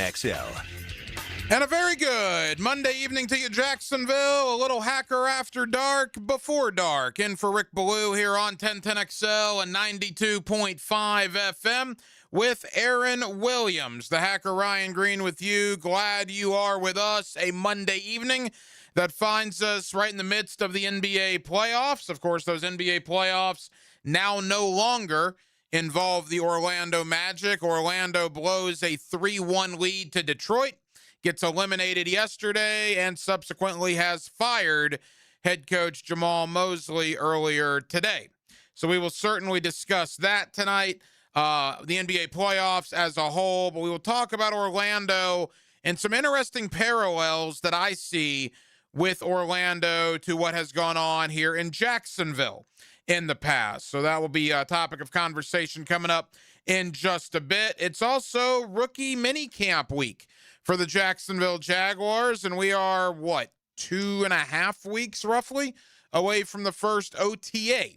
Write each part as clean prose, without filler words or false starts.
10XL. And a very good Monday evening to you, Jacksonville. A little Hacker After Dark, Before Dark. In for Rick Ballou here on 1010XL and 92.5 FM with Aaron Williams. The Hacker Ryan Green with you. Glad you are with us. A Monday evening that finds us right in the midst of the NBA playoffs. Of course, those NBA playoffs now no longer involve the Orlando Magic. Orlando blows a 3-1 lead to Detroit. Gets eliminated yesterday and subsequently has fired head coach Jamal Mosley earlier today. So we will certainly discuss that tonight, the NBA playoffs as a whole, but we will talk about Orlando and some interesting parallels that I see with Orlando to what has gone on here in Jacksonville in the past. So that will be a topic of conversation coming up in just a bit. It's also rookie minicamp week for the Jacksonville Jaguars, and we are, 2.5 weeks roughly away from the first OTA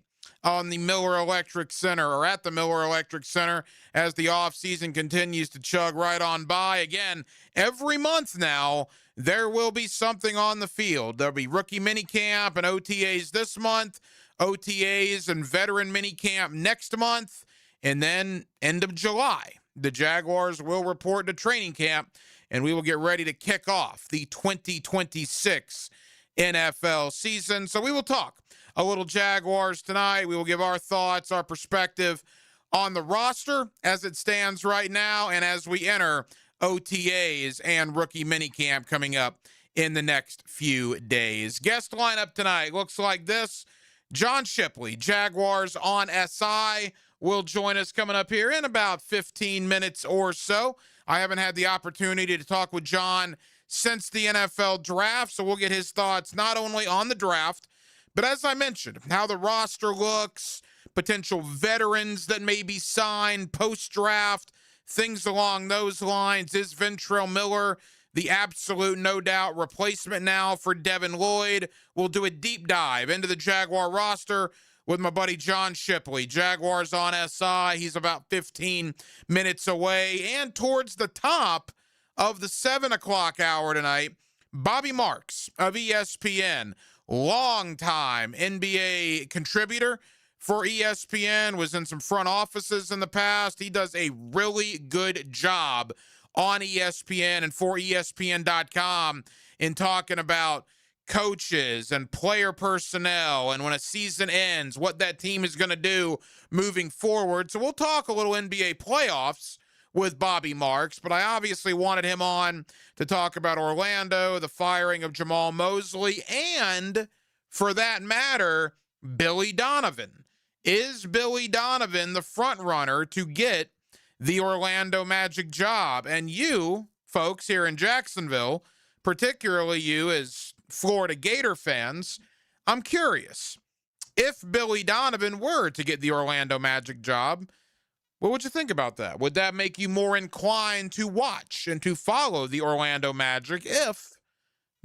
on the Miller Electric Center, or at the Miller Electric Center, as the offseason continues to chug right on by. Again, every month now, there will be something on the field. There'll be rookie minicamp and OTAs this month, OTAs and veteran minicamp next month, and then end of July, the Jaguars will report to training camp, and we will get ready to kick off the 2026 NFL season. So we will talk a little Jaguars tonight. We will give our thoughts, our perspective on the roster as it stands right now and as we enter OTAs and rookie minicamp coming up in the next few days. Guest lineup tonight looks like this. John Shipley, Jaguars on SI, will join us coming up here in about 15 minutes or so. I haven't had the opportunity to talk with John since the NFL draft, so we'll get his thoughts not only on the draft, but as I mentioned, how the roster looks, potential veterans that may be signed post-draft, things along those lines. Is Ventrell Miller the absolute, no doubt, replacement now for Devin Lloyd? We'll do a deep dive into the Jaguar roster with my buddy John Shipley. Jaguars on SI. He's about 15 minutes away. And towards the top of the 7 o'clock hour tonight, Bobby Marks of ESPN, longtime NBA contributor for ESPN, was in some front offices in the past. He does a really good job on ESPN and for ESPN.com in talking about coaches and player personnel, and when a season ends, what that team is going to do moving forward. So we'll talk a little NBA playoffs with Bobby Marks, but I obviously wanted him on to talk about Orlando, the firing of Jamal Mosley, and for that matter, Billy Donovan. Is Billy Donovan the front runner to get the Orlando Magic job? And you folks here in Jacksonville, particularly you as Florida Gator fans, I'm curious, if Billy Donovan were to get the Orlando Magic job, what would you think about that? Would that make you more inclined to watch and to follow the Orlando Magic if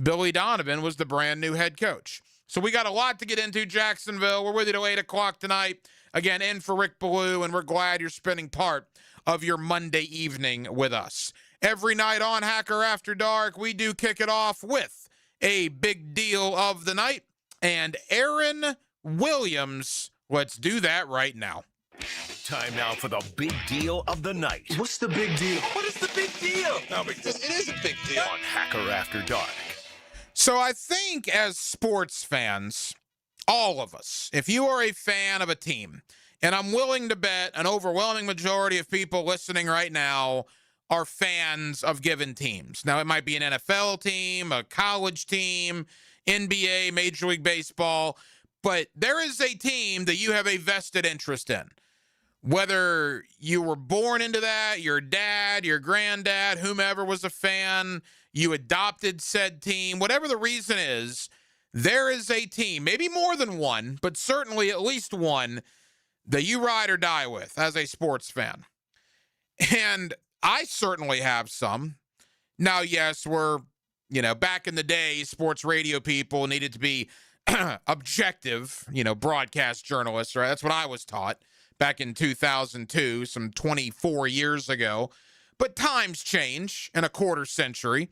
Billy Donovan was the brand new head coach? So we got a lot to get into, Jacksonville. We're with you till 8 o'clock tonight. Again, in for Rick Ballou, and we're glad you're spending part of your Monday evening with us. Every night on Hacker After Dark, we do kick it off with a big deal of the night, and Aaron Williams. Let's do that right now. Time now for the big deal of the night. What's the big deal? What is the big deal? No, because it is a big deal. On Hacker After Dark. So I think as sports fans, all of us, if you are a fan of a team, and I'm willing to bet an overwhelming majority of people listening right now are fans of given teams. Now, it might be an NFL team, a college team, NBA, Major League Baseball, but there is a team that you have a vested interest in. Whether you were born into that, your dad, your granddad, whomever was a fan, you adopted said team, whatever the reason is, there is a team, maybe more than one, but certainly at least one, that you ride or die with as a sports fan. And I certainly have some. Now, yes, we're, back in the day, sports radio people needed to be objective, broadcast journalists, right? That's what I was taught back in 2002, some 24 years ago. But times change in a quarter century.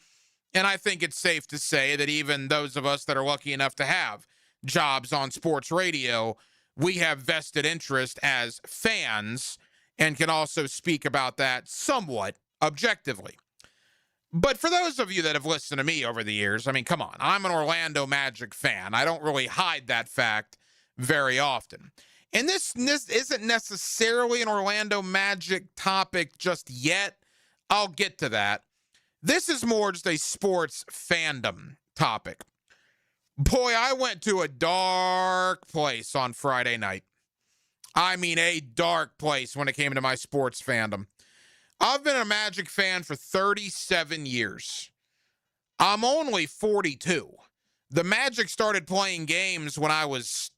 And I think it's safe to say that even those of us that are lucky enough to have jobs on sports radio, we have vested interest as fans and can also speak about that somewhat objectively. But for those of you that have listened to me over the years, I mean, come on, I'm an Orlando Magic fan. I don't really hide that fact very often. And this isn't necessarily an Orlando Magic topic just yet. I'll get to that. This is more just a sports fandom topic. Boy, I went to a dark place on Friday night. I mean, a dark place when it came to my sports fandom. I've been a Magic fan for 37 years. I'm only 42. The Magic started playing games when I was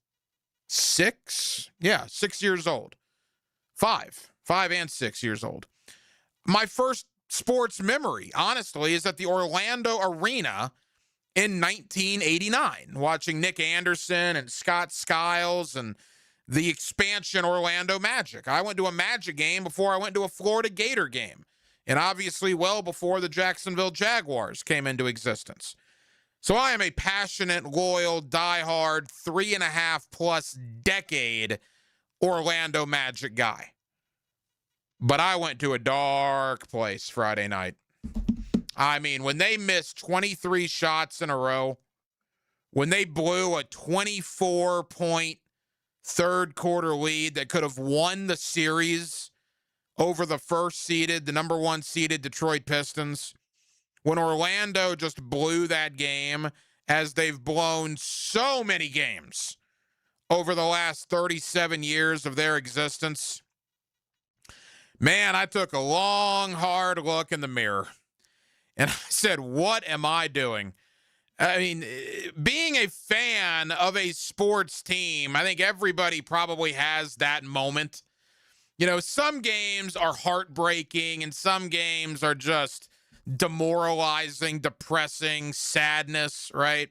6. Yeah, 6 years old. 5 and 6 years old. My first sports memory, honestly, is at the Orlando Arena in 1989, watching Nick Anderson and Scott Skiles and the expansion Orlando Magic. I went to a Magic game before I went to a Florida Gator game, and obviously well before the Jacksonville Jaguars came into existence. So I am a passionate, loyal, diehard, 3.5+ decade Orlando Magic guy. But I went to a dark place Friday night. I mean, when they missed 23 shots in a row, when they blew a 24-point third quarter lead that could have won the series over the number 1 seeded Detroit Pistons, when Orlando just blew that game, as they've blown so many games over the last 37 years of their existence, man, I took a long, hard look in the mirror. And I said, what am I doing? I mean, being a fan of a sports team, I think everybody probably has that moment. You know, some games are heartbreaking and some games are just demoralizing, depressing, sadness, right?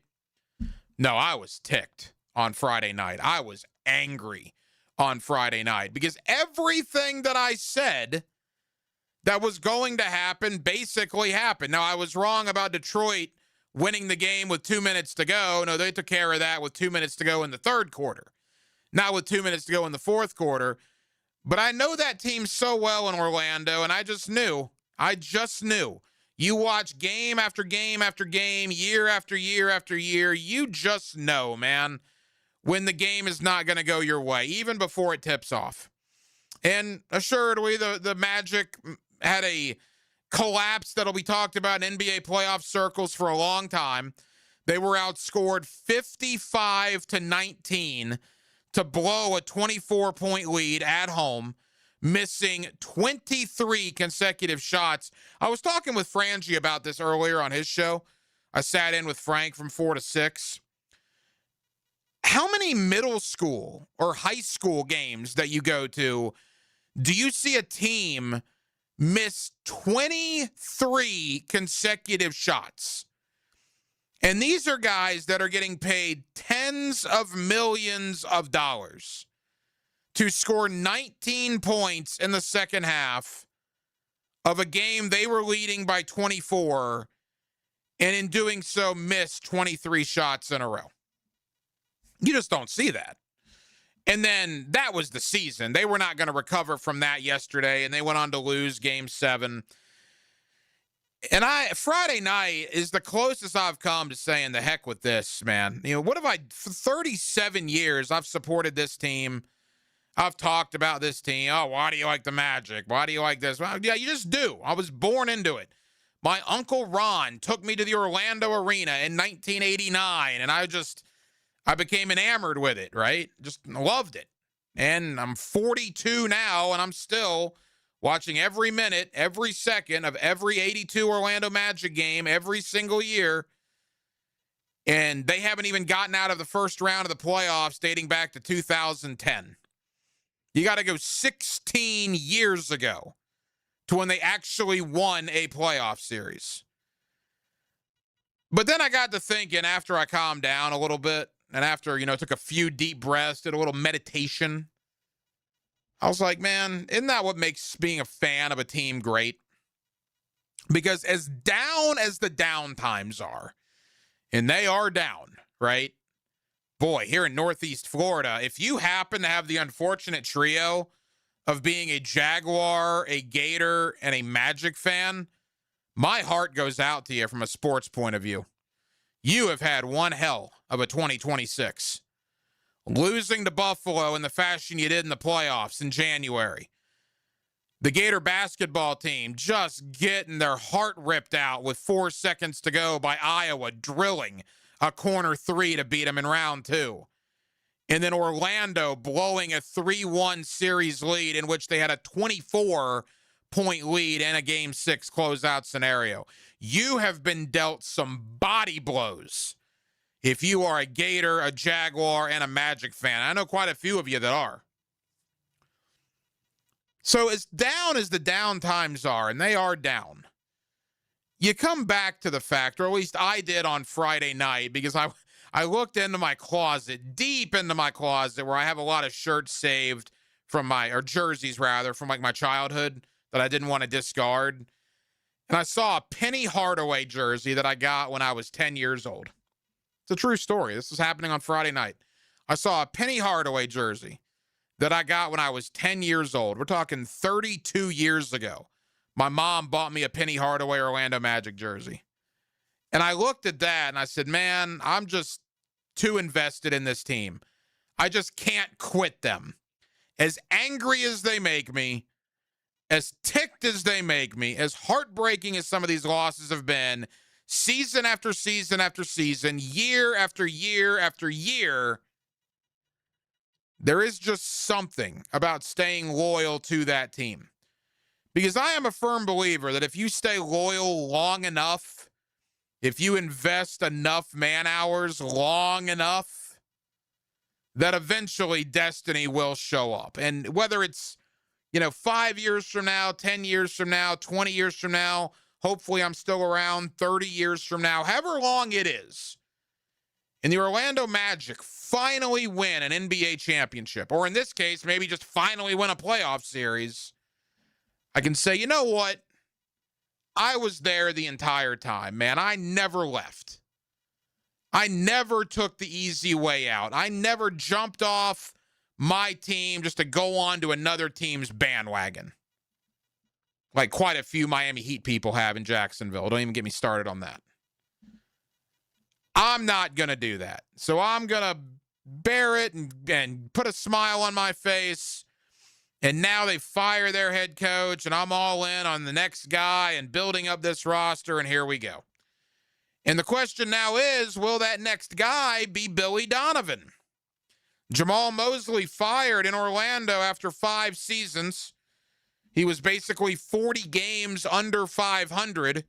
No, I was ticked on Friday night. I was angry on Friday night because everything that I said that was going to happen basically happened. Now, I was wrong about Detroit winning the game with 2 minutes to go. No, they took care of that with 2 minutes to go in the third quarter, not with 2 minutes to go in the fourth quarter. But I know that team so well in Orlando, and I just knew. You watch game after game after game, year after year after year, you just know, man, when the game is not going to go your way, even before it tips off. And assuredly, the Magic had a collapse that'll be talked about in NBA playoff circles for a long time. They were outscored 55-19 to blow a 24-point lead at home, missing 23 consecutive shots. I was talking with Frangie about this earlier on his show. I sat in with Frank from 4 to 6. How many middle school or high school games that you go to do you see a team miss 23 consecutive shots? And these are guys that are getting paid tens of millions of dollars to score 19 points in the second half of a game they were leading by 24, and in doing so missed 23 shots in a row. You just don't see that. And then that was the season. They were not going to recover from that yesterday, and they went on to lose Game 7. And Friday night is the closest I've come to saying the heck with this, man. You know, for 37 years, I've supported this team. I've talked about this team. Oh, why do you like the Magic? Why do you like this? Well, yeah, you just do. I was born into it. My Uncle Ron took me to the Orlando Arena in 1989, and I became enamored with it, right? Just loved it. And I'm 42 now, and I'm still watching every minute, every second of every 82 Orlando Magic game every single year. And they haven't even gotten out of the first round of the playoffs dating back to 2010. You got to go 16 years ago to when they actually won a playoff series. But then I got to thinking after I calmed down a little bit, and after, took a few deep breaths, did a little meditation, I was like, man, isn't that what makes being a fan of a team great? Because as down as the down times are, and they are down, right? Boy, here in Northeast Florida, if you happen to have the unfortunate trio of being a Jaguar, a Gator, and a Magic fan, my heart goes out to you from a sports point of view. You have had one hell of a 2026. Losing to Buffalo in the fashion you did in the playoffs in January. The Gator basketball team just getting their heart ripped out with 4 seconds to go by Iowa drilling a corner three to beat them in round 2. And then Orlando blowing a 3-1 series lead in which they had a 24-point lead in a Game 6 closeout scenario. You have been dealt some body blows if you are a Gator, a Jaguar, and a Magic fan. I know quite a few of you that are. So as down as the down times are, and they are down, you come back to the fact, or at least I did on Friday night, because I looked into my closet, deep into my closet, where I have a lot of shirts saved from or jerseys rather, from like my childhood that I didn't want to discard. And I saw a Penny Hardaway jersey that I got when I was 10 years old. It's a true story. This was happening on Friday night. I saw a Penny Hardaway jersey that I got when I was 10 years old. We're talking 32 years ago. My mom bought me a Penny Hardaway Orlando Magic jersey. And I looked at that and I said, man, I'm just too invested in this team. I just can't quit them. As angry as they make me, as ticked as they make me, as heartbreaking as some of these losses have been, season after season after season, year after year after year, there is just something about staying loyal to that team. Because I am a firm believer that if you stay loyal long enough, if you invest enough man hours long enough, that eventually destiny will show up. And whether it's, 5 years from now, 10 years from now, 20 years from now, hopefully I'm still around 30 years from now, however long it is, and the Orlando Magic finally win an NBA championship, or in this case, maybe just finally win a playoff series, I can say, you know what? I was there the entire time, man. I never left. I never took the easy way out. I never jumped off my team just to go on to another team's bandwagon, like quite a few Miami Heat people have in Jacksonville. Don't even get me started on that. I'm not going to do that. So I'm going to bear it and put a smile on my face. And now they fire their head coach, and I'm all in on the next guy and building up this roster, and here we go. And the question now is, will that next guy be Billy Donovan? Jamal Mosley fired in Orlando after 5 seasons. He was basically 40 games under 500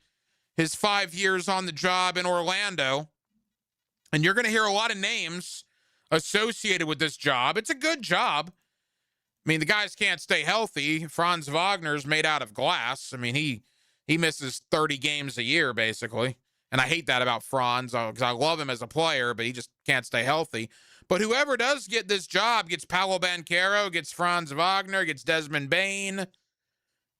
his 5 years on the job in Orlando. And you're going to hear a lot of names associated with this job. It's a good job. I mean, the guys can't stay healthy. Franz Wagner's made out of glass. I mean, he misses 30 games a year, basically. And I hate that about Franz because I love him as a player, but he just can't stay healthy. But whoever does get this job gets Paolo Banchero, gets Franz Wagner, gets Desmond Bane,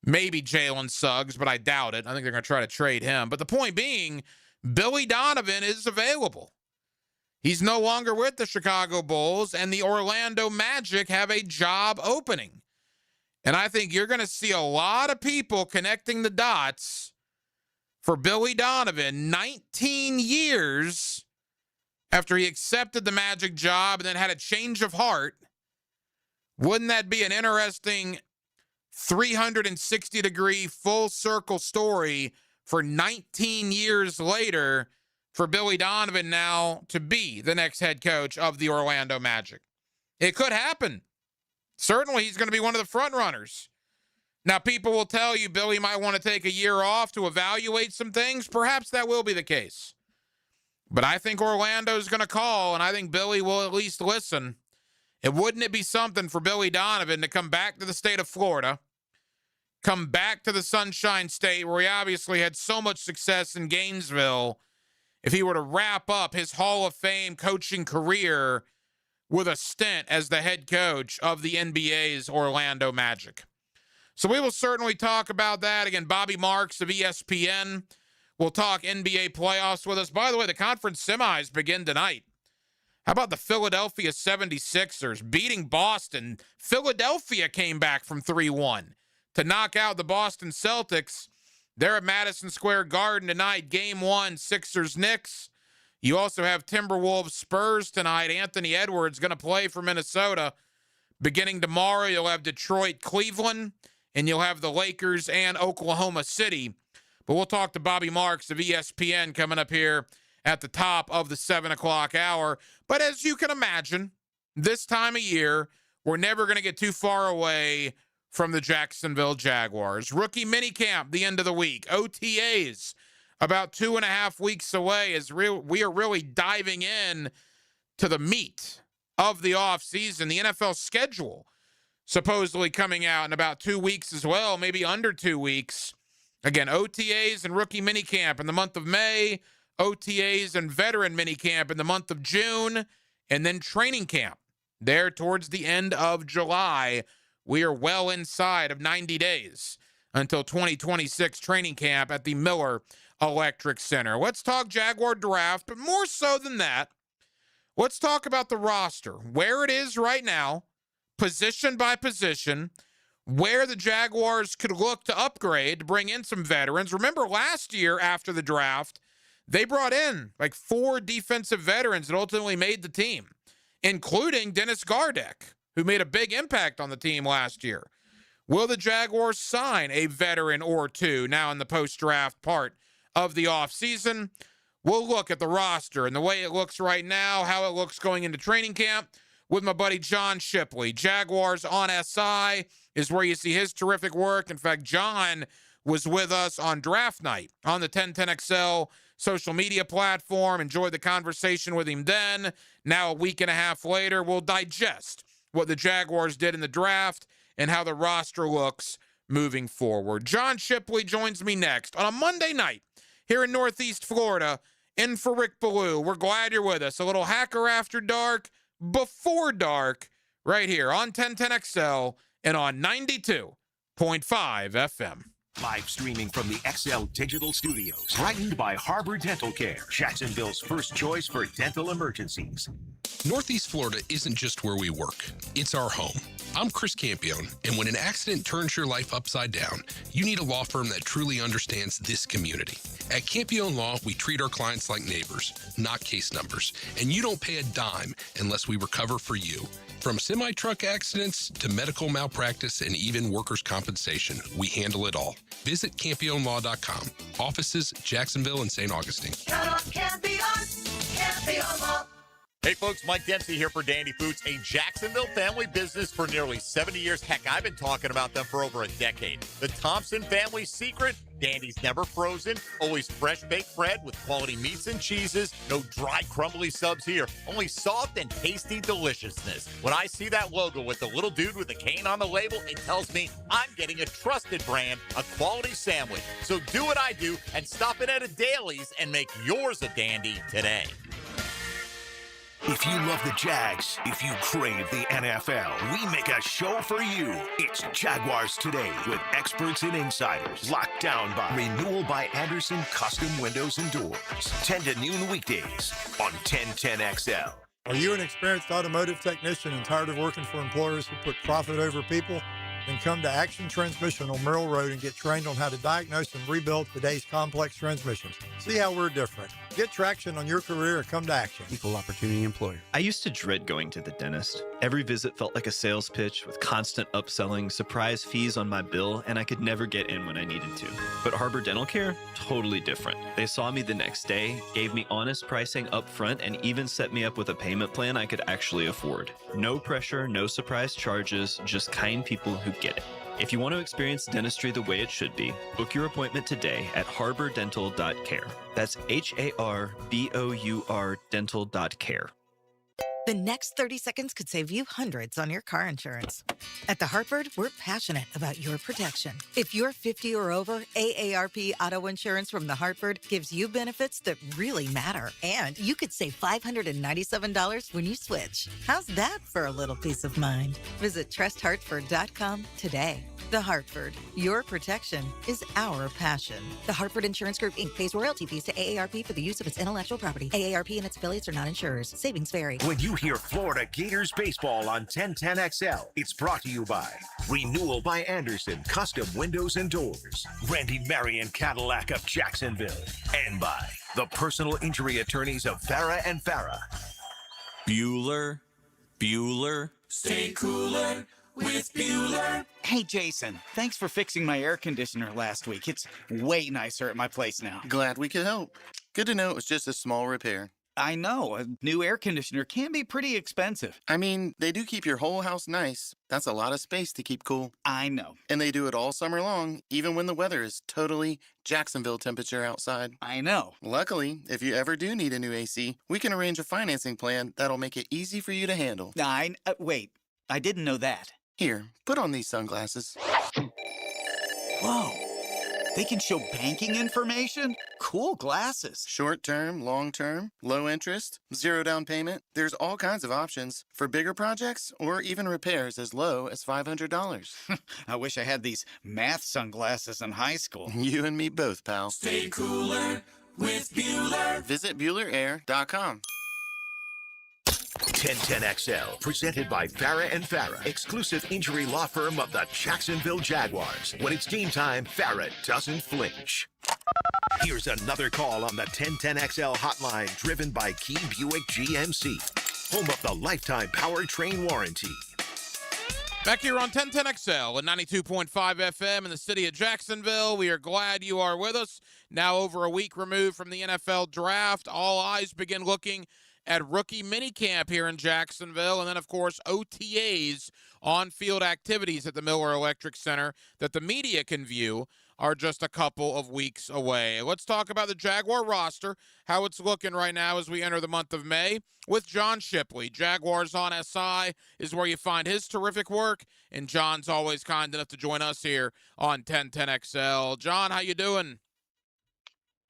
maybe Jalen Suggs, but I doubt it. I think they're going to try to trade him. But the point being, Billy Donovan is available. He's no longer with the Chicago Bulls, and the Orlando Magic have a job opening. And I think you're going to see a lot of people connecting the dots for Billy Donovan 19 years after he accepted the Magic job and then had a change of heart. Wouldn't that be an interesting 360-degree full circle story for 19 years later for Billy Donovan now to be the next head coach of the Orlando Magic? It could happen. Certainly, he's going to be one of the front runners. Now, people will tell you Billy might want to take a year off to evaluate some things. Perhaps that will be the case. But I think Orlando's going to call, and I think Billy will at least listen. And wouldn't it be something for Billy Donovan to come back to the state of Florida, come back to the Sunshine State, where he obviously had so much success in Gainesville, if he were to wrap up his Hall of Fame coaching career with a stint as the head coach of the NBA's Orlando Magic? So we will certainly talk about that. Again, Bobby Marks of ESPN will talk NBA playoffs with us. By the way, the conference semis begin tonight. How about the Philadelphia 76ers beating Boston? Philadelphia came back from 3-1 to knock out the Boston Celtics. They're at Madison Square Garden tonight. Game 1, Sixers-Knicks. You also have Timberwolves-Spurs tonight. Anthony Edwards going to play for Minnesota. Beginning tomorrow, you'll have Detroit-Cleveland, and you'll have the Lakers and Oklahoma City. But we'll talk to Bobby Marks of ESPN coming up here at the top of the 7 o'clock hour. But as you can imagine, this time of year, we're never going to get too far away from the Jacksonville Jaguars. Rookie minicamp, the end of the week. OTAs, about 2.5 weeks away as we are really diving in to the meat of the offseason. The NFL schedule supposedly coming out in about 2 weeks as well, maybe under 2 weeks. Again, OTAs and rookie minicamp in the month of May, OTAs and veteran minicamp in the month of June, and then training camp there towards the end of July. We are well inside of 90 days until 2026 training camp at the Miller Electric Center. Let's talk Jaguar draft, but more so than that, let's talk about the roster, where it is right now, position by position, where the Jaguars could look to upgrade, to bring in some veterans. Remember last year after the draft, they brought in like 4 defensive veterans that ultimately made the team, including Dennis Gardeck, who made a big impact on the team last year. Will the Jaguars sign a veteran or two now in the post-draft part of the offseason? We'll look at the roster and the way it looks right now, how it looks going into training camp with my buddy John Shipley. Jaguars on SI is where you see his terrific work. In fact, John was with us on draft night on the 1010XL social media platform. Enjoyed the conversation with him then. Now, a week and a half later, we'll digest what the Jaguars did in the draft and how the roster looks moving forward. John Shipley joins me next on a Monday night here in Northeast Florida, in for Rick Ballou. We're glad you're with us. A little Hacker After Dark, before dark, right here on 1010XL and on 92.5 FM. Live streaming from the XL Digital Studios. Brightened by Harbor Dental Care, Jacksonville's first choice for dental emergencies. Northeast Florida isn't just where we work, it's our home. I'm Chris Campo, and when an accident turns your life upside down, you need a law firm that truly understands this community. At Campo Law, we treat our clients like neighbors, not case numbers, and you don't pay a dime unless we recover for you. From semi-truck accidents to medical malpractice and even workers' compensation, we handle it all. Visit CampionLaw.com. Offices, Jacksonville and St. Augustine. Count on Campion Law. Hey folks, Mike Dempsey here for Dandy Foods, a Jacksonville family business for nearly 70 years. Heck, I've been talking about them for over a decade. The Thompson family secret, Dandy's never frozen, always fresh baked bread with quality meats and cheeses, no dry crumbly subs here, only soft and tasty deliciousness. When I see that logo with the little dude with the cane on the label, it tells me I'm getting a trusted brand, a quality sandwich. So do what I do and stop in at a Daly's and make yours a Dandy today. If you love the Jags, if you crave the NFL, we make a show for you. It's Jaguars Today with experts and insiders. Locked down by Renewal by Anderson Custom Windows and Doors. 10 to noon weekdays on 1010XL. Are you an experienced automotive technician and tired of working for employers who put profit over people? Then come to Action Transmission on Merrill Road and get trained on how to diagnose and rebuild today's complex transmissions. See how we're different. Get traction on your career and come to Action. Equal opportunity employer. I used to dread going to the dentist. Every visit felt like a sales pitch with constant upselling, surprise fees on my bill, and I could never get in when I needed to. But Harbor Dental Care? Totally different. They saw me the next day, gave me honest pricing up front, and even set me up with a payment plan I could actually afford. No pressure, no surprise charges, just kind people who get it. If you want to experience dentistry the way it should be, book your appointment today at harbordental.care. That's HARBOUR dental.care. The next 30 seconds could save you hundreds on your car insurance. At The Hartford, we're passionate about your protection. If you're 50 or over, AARP Auto Insurance from The Hartford gives you benefits that really matter. And you could save $597 when you switch. How's that for a little peace of mind? Visit trusthartford.com today. The Hartford, your protection is our passion. The Hartford Insurance Group, Inc. pays royalty fees to AARP for the use of its intellectual property. AARP and its affiliates are not insurers. Savings vary. When you hear Florida Gators baseball on 1010XL, it's brought to you by Renewal by Anderson, Custom Windows and Doors, Randy Marion Cadillac of Jacksonville, and by the personal injury attorneys of Farah and Farah. Bueller, stay cooler with Bueller. Hey, Jason, thanks for fixing my air conditioner last week. It's way nicer at my place now. Glad we could help. Good to know it was just a small repair. I know, a new air conditioner can be pretty expensive. I mean, they do keep your whole house nice. That's a lot of space to keep cool. I know. And they do it all summer long, even when the weather is totally Jacksonville temperature outside. I know. Luckily, if you ever do need a new AC, we can arrange a financing plan that'll make it easy for you to handle. Wait, I didn't know that. Here, put on these sunglasses. Whoa, they can show banking information? Cool glasses. Short term, long term, low interest, zero down payment. There's all kinds of options for bigger projects or even repairs as low as $500. I wish I had these math sunglasses in high school. You and me both, pal. Stay cooler with Bueller. Visit BuellerAir.com. 1010XL, presented by Farah and Farah, exclusive injury law firm of the Jacksonville Jaguars. When it's game time, Farah doesn't flinch. Here's another call on the 1010XL hotline, driven by Key Buick GMC, home of the lifetime powertrain warranty. Back here on 1010XL and 92.5 FM in the city of Jacksonville. We are glad you are with us. Now over a week removed from the NFL draft, all eyes begin looking at rookie minicamp here in Jacksonville, and then, of course, OTAs, on-field activities at the Miller Electric Center that the media can view are just a couple of weeks away. Let's talk about the Jaguar roster, how it's looking right now as we enter the month of May with John Shipley. Jaguars on SI is where you find his terrific work, and John's always kind enough to join us here on 1010XL. John, how you doing?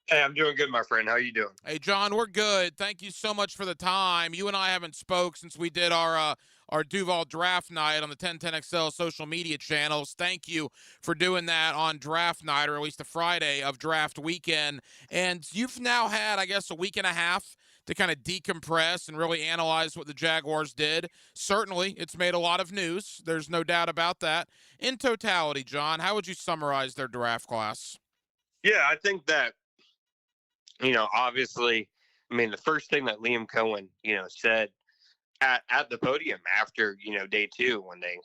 Hey, I'm doing good, my friend. How you doing? Hey, John, we're good. Thank you so much for the time. You and I haven't spoke since we did our Duval draft night on the 1010XL social media channels. Thank you for doing that on draft night, or at least the Friday of draft weekend. And you've now had, I guess, a week and a half to kind of decompress and really analyze what the Jaguars did. Certainly, it's made a lot of news. There's no doubt about that. In totality, John, how would you summarize their draft class? Yeah, I think that, obviously, the first thing that Liam Cohen, said at the podium after, day two, when they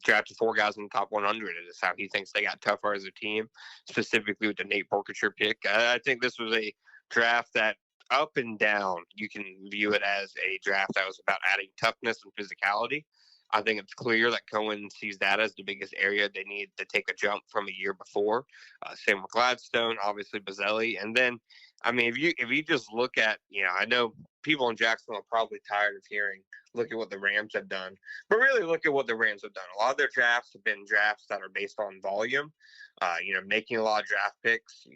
drafted 4 guys in the top 100, is how he thinks they got tougher as a team, specifically with the Nate Borkature pick. I think this was a draft that, up and down, you can view it as a draft that was about adding toughness and physicality. I think it's clear that Cohen sees that as the biggest area they need to take a jump from a year before. Same with Gladstone, obviously Bazzelli. And then, if you just look at, I know people in Jacksonville are probably tired of hearing, look at what the Rams have done. But really look at what the Rams have done. A lot of their drafts have been drafts that are based on volume, making a lot of draft picks.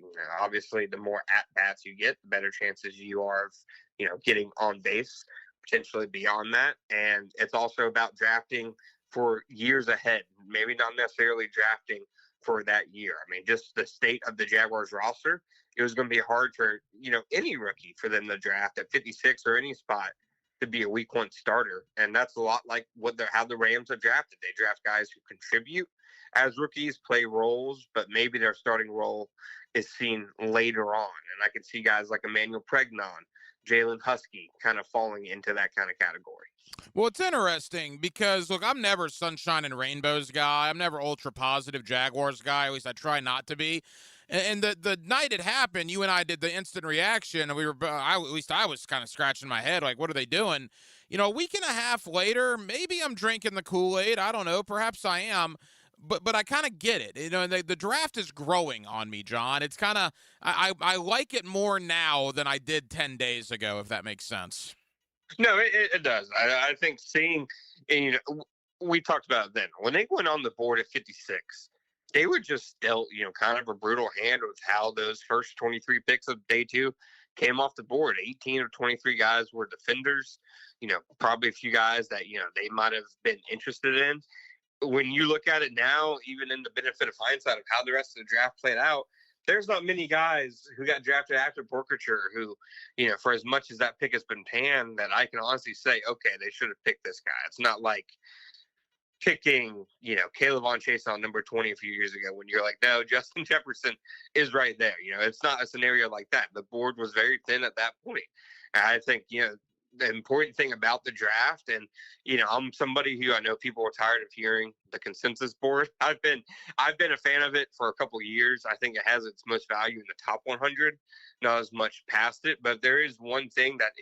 Obviously, the more at-bats you get, the better chances you are of, getting on base, potentially beyond that. And it's also about drafting for years ahead, maybe not necessarily drafting for that year. Just the state of the Jaguars roster, it was going to be hard for, any rookie for them to draft at 56 or any spot to be a week 1 starter. And that's a lot like how the Rams have drafted. They draft guys who contribute as rookies, play roles, but maybe their starting role is seen later on. And I can see guys like Emmanuel Pregnon, Jalen Husky kind of falling into that kind of category. Well, it's interesting because, look, I'm never sunshine and rainbows guy. I'm never ultra positive Jaguars guy. At least I try not to be. And the night it happened, you and I did the instant reaction, and we were, at least I was kind of scratching my head, like, what are they doing? A week and a half later, maybe I'm drinking the Kool-Aid. I don't know. Perhaps I am. But I kind of get it. The draft is growing on me, John. It's kind of, I like it more now than I did 10 days ago, if that makes sense. No, it does. I think seeing, and, we talked about it then. When they went on the board at 56, they were just dealt, kind of a brutal hand with how those first 23 picks of day two came off the board. 18 of 23 guys were defenders, probably a few guys that, they might have been interested in. When you look at it now, even in the benefit of hindsight of how the rest of the draft played out, there's not many guys who got drafted after Borkature who, for as much as that pick has been panned, that I can honestly say, okay, they should have picked this guy. It's not like picking, Caleb Von Chase on number 20 a few years ago when you're like, no, Justin Jefferson is right there. It's not a scenario like that. The board was very thin at that point. And I think, the important thing about the draft, and I'm somebody who I know people are tired of hearing the consensus board. I've been a fan of it for a couple of years. I think it has its most value in the top 100, not as much past it. But there is one thing that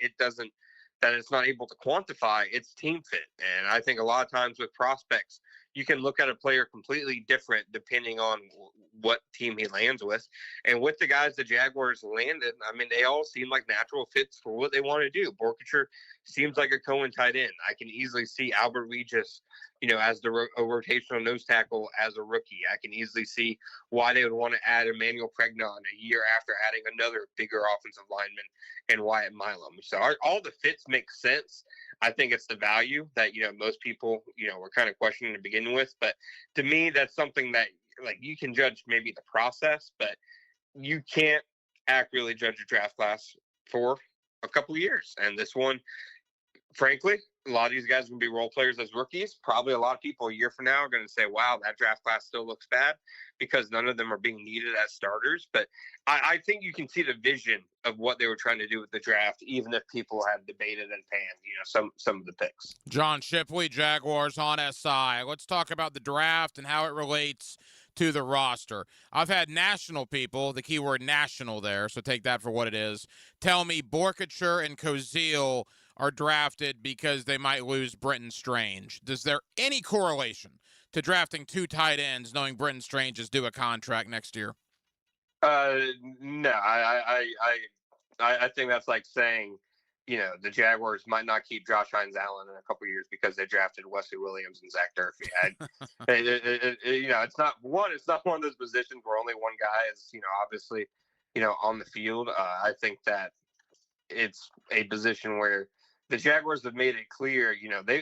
it's not able to quantify. It's team fit, and I think a lot of times with prospects, you can look at a player completely different depending on what team he lands with. And with the guys the Jaguars landed, I mean, they all seem like natural fits for what they want to do. Borkature seems like a Cohen tight end. I can easily see Albert Regis, as a rotational nose tackle as a rookie. I can easily see why they would want to add Emmanuel Pregnon a year after adding another bigger offensive lineman and Wyatt Milam. So all the fits make sense. I think it's the value that, most people, were kind of questioning to begin with. But to me, that's something that, like, you can judge maybe the process, but you can't accurately judge a draft class for a couple of years. And this one, frankly, a lot of these guys are going to be role players as rookies. Probably a lot of people a year from now are going to say, wow, that draft class still looks bad, because none of them are being needed as starters. But I think you can see the vision of what they were trying to do with the draft, even if people have debated and panned, some of the picks. John Shipley, Jaguars on SI. Let's talk about the draft and how it relates to the roster. I've had national people, the keyword national there, so take that for what it is, tell me Borkature and Kozil are drafted because they might lose Brenton Strange. Is there any correlation to drafting two tight ends knowing Brenton Strange is due a contract next year? No, I think that's like saying, the Jaguars might not keep Josh Hines-Allen in a couple of years because they drafted Wesley Williams and Zach Durfee. It's not one of those positions where only one guy is, obviously, on the field. I think that it's a position where the Jaguars have made it clear,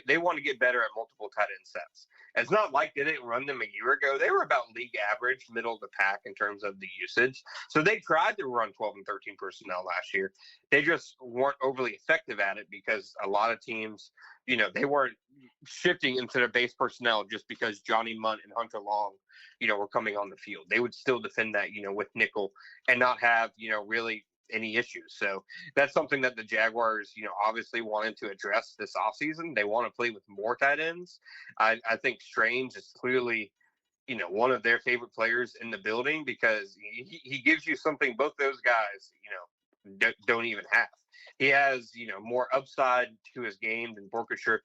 they want to get better at multiple tight end sets. It's not like they didn't run them a year ago. They were about league average, middle of the pack in terms of the usage. So they tried to run 12 and 13 personnel last year. They just weren't overly effective at it because a lot of teams, they weren't shifting into their base personnel just because Johnny Munt and Hunter Long, were coming on the field. They would still defend that, with nickel and not have, really any issues. So that's something that the Jaguars, obviously wanted to address this offseason. They want to play with more tight ends. I think Strange is clearly, one of their favorite players in the building because he gives you something both those guys, don't even have. He has, more upside to his game than Borkature,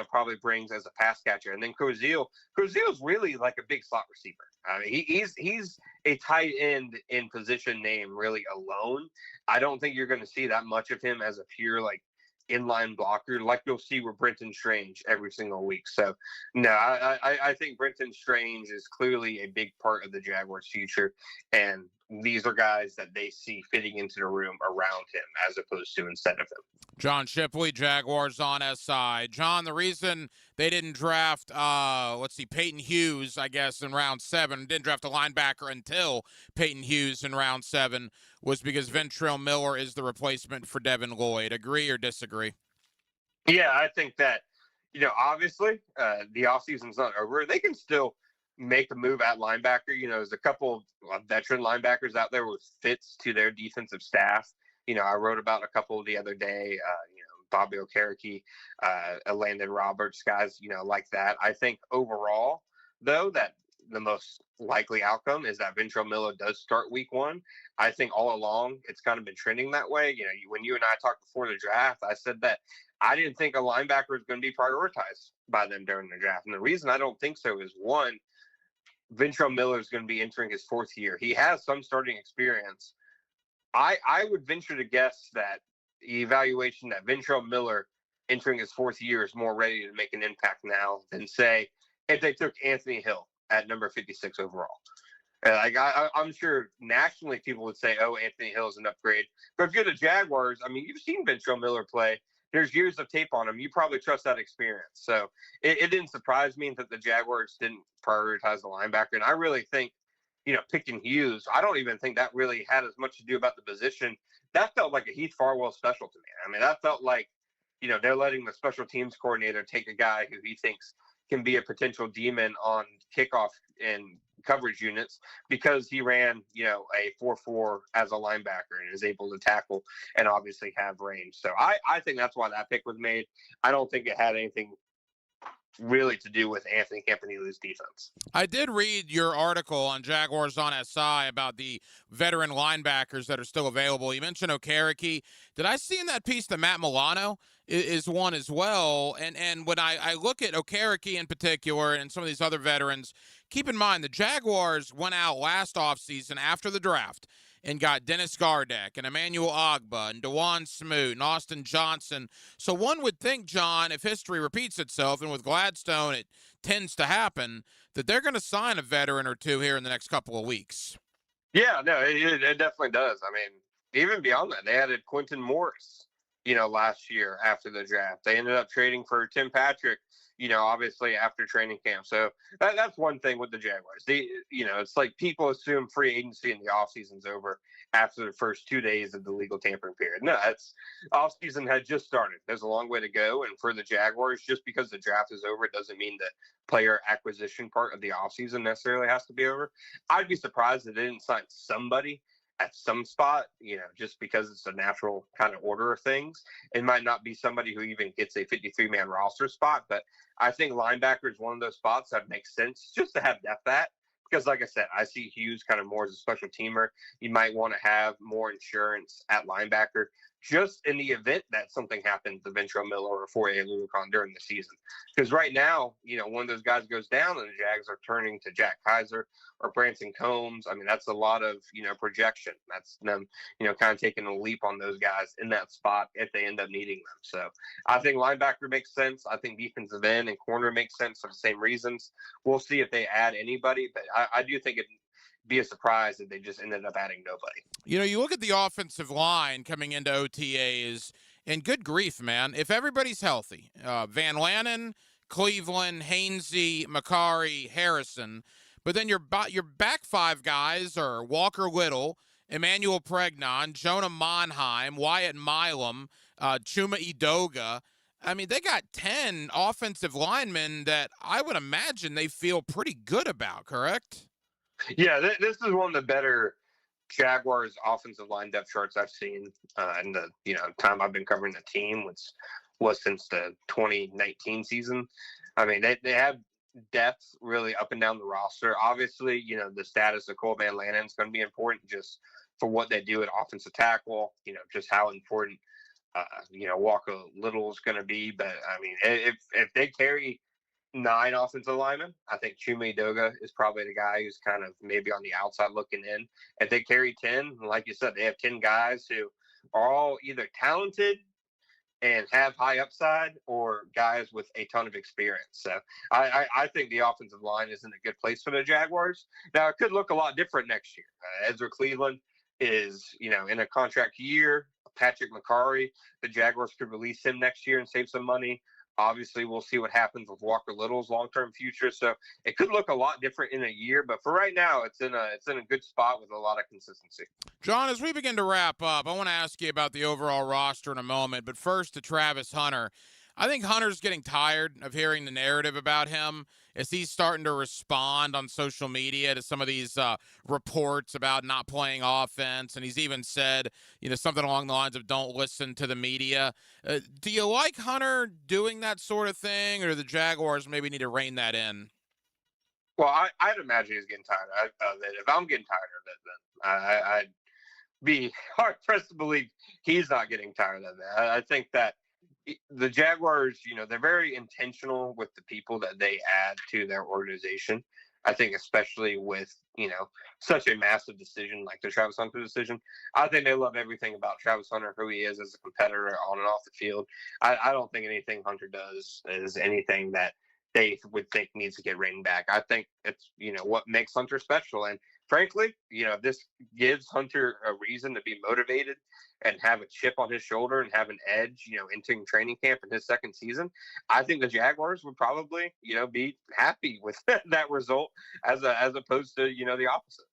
probably brings as a pass catcher. And then Kozil's really like a big slot receiver. I mean, he's a tight end in position name really alone. I don't think you're going to see that much of him as a pure like inline blocker like you'll see with Brenton Strange every single week. So no, I think Brenton Strange is clearly a big part of the Jaguars' future, and these are guys that they see fitting into the room around him as opposed to instead of him. John Shipley, Jaguars on SI. John, the reason they didn't draft, Peyton Hughes, I guess, in round 7, didn't draft a linebacker until Peyton Hughes in round 7, was because Ventrell Miller is the replacement for Devin Lloyd. Agree or disagree? Yeah, I think that, obviously the offseason's not over. They can still make a move at linebacker. There's a couple of veteran linebackers out there with fits to their defensive staff. I wrote about a couple the other day, Bobby Okereke, Landon Roberts, guys, like that. I think overall, though, that the most likely outcome is that Ventrell Miller does start week 1. I think all along it's kind of been trending that way. When you and I talked before the draft, I said that I didn't think a linebacker was going to be prioritized by them during the draft. And the reason I don't think so is, one, Ventrell Miller is going to be entering his 4th year. He has some starting experience. I would venture to guess that the evaluation that Ventrell Miller entering his fourth year is more ready to make an impact now than, say, if they took Anthony Hill at number 56 overall. I'm sure nationally people would say, oh, Anthony Hill is an upgrade. But if you're the Jaguars, I mean, you've seen Ventrell Miller play. There's years of tape on him. You probably trust that experience. So it didn't surprise me that the Jaguars didn't prioritize the linebacker. And I really think, picking Hughes, I don't even think that really had as much to do about the position. That felt like a Heath Farwell special to me. I mean, that felt like, they're letting the special teams coordinator take a guy who he thinks can be a potential demon on kickoff and coverage units because he ran, a 4-4 as a linebacker and is able to tackle and obviously have range. So I think that's why that pick was made. I don't think it had anything really to do with Anthony Campanilla's defense. I did read your article on Jaguars on SI about the veteran linebackers that are still available. You mentioned Okereke. Did I see in that piece that Matt Milano is one as well? And when I look at Okereke in particular and some of these other veterans, keep in mind the Jaguars went out last offseason after the draft and got Dennis Gardeck and Emmanuel Ogba and DeJuan Smoot and Austin Johnson. So one would think, John, if history repeats itself, and with Gladstone it tends to happen, that they're going to sign a veteran or two here in the next couple of weeks. Yeah, no, it definitely does. I mean, even beyond that, they added Quentin Morris, last year after the draft. They ended up trading for Tim Patrick, obviously after training camp. So that's one thing with the Jaguars. It's like people assume free agency in the offseason's over after the first 2 days of the legal tampering period. No, offseason had just started. There's a long way to go. And for the Jaguars, just because the draft is over, it doesn't mean the player acquisition part of the offseason necessarily has to be over. I'd be surprised if they didn't sign somebody at some spot, just because it's a natural kind of order of things. It might not be somebody who even gets a 53-man roster spot, but I think linebacker is one of those spots that makes sense just to have depth at. Because like I said, I see Hughes kind of more as a special teamer. You might want to have more insurance at linebacker just in the event that something happens to Ventrell Miller or Fourier Lulicon during the season. Because right now, one of those guys goes down and the Jags are turning to Jack Kaiser or Branson Combs. I mean, that's a lot of, projection. That's them, kind of taking a leap on those guys in that spot if they end up needing them. So I think linebacker makes sense. I think defensive end and corner makes sense for the same reasons. We'll see if they add anybody, but I do think it'd be a surprise if they just ended up adding nobody. You look at the offensive line coming into OTAs, and good grief, man. If everybody's healthy, Van Lanen, Cleveland, Hainsey, Makari, Harrison, but then your back five guys are Walker Little, Emmanuel Pregnon, Jonah Monheim, Wyatt Milam, Chuma Edoga. I mean, they got 10 offensive linemen that I would imagine they feel pretty good about, correct? Yeah, this is one of the better Jaguars offensive line depth charts I've seen in the time I've been covering the team, which was since the 2019 season. I mean, they have depth really up and down the roster. Obviously, the status of Cole Van Lanen is going to be important just for what they do at offensive tackle, just how important, Walker Little is going to be. But, I mean, if they carry 9 offensive linemen, I think Chuma Edoga is probably the guy who's kind of maybe on the outside looking in. If they carry 10, like you said, they have 10 guys who are all either talented and have high upside or guys with a ton of experience. So I think the offensive line is in a good place for the Jaguars. Now, it could look a lot different next year. Ezra Cleveland is, in a contract year. Patrick Makari, the Jaguars could release him next year and save some money. Obviously, we'll see what happens with Walker Little's long-term future. So it could look a lot different in a year, but for right now, it's in a good spot with a lot of consistency. John, as we begin to wrap up, I want to ask you about the overall roster in a moment, but first to Travis Hunter. I think Hunter's getting tired of hearing the narrative about him as he's starting to respond on social media to some of these reports about not playing offense. And he's even said, something along the lines of don't listen to the media. Do you like Hunter doing that sort of thing, or do the Jaguars maybe need to rein that in? Well, I'd imagine he's getting tired of it. If I'm getting tired of it, then I'd be hard-pressed to believe he's not getting tired of it. I think that the Jaguars, they're very intentional with the people that they add to their organization. I think especially with, such a massive decision like the Travis Hunter decision, I think they love everything about Travis Hunter, who he is as a competitor on and off the field. I don't think anything Hunter does is anything that they would think needs to get reined back. I think it's, what makes Hunter special. And frankly, if this gives Hunter a reason to be motivated and have a chip on his shoulder and have an edge, entering training camp in his second season, I think the Jaguars would probably, be happy with that result as opposed to, the opposite.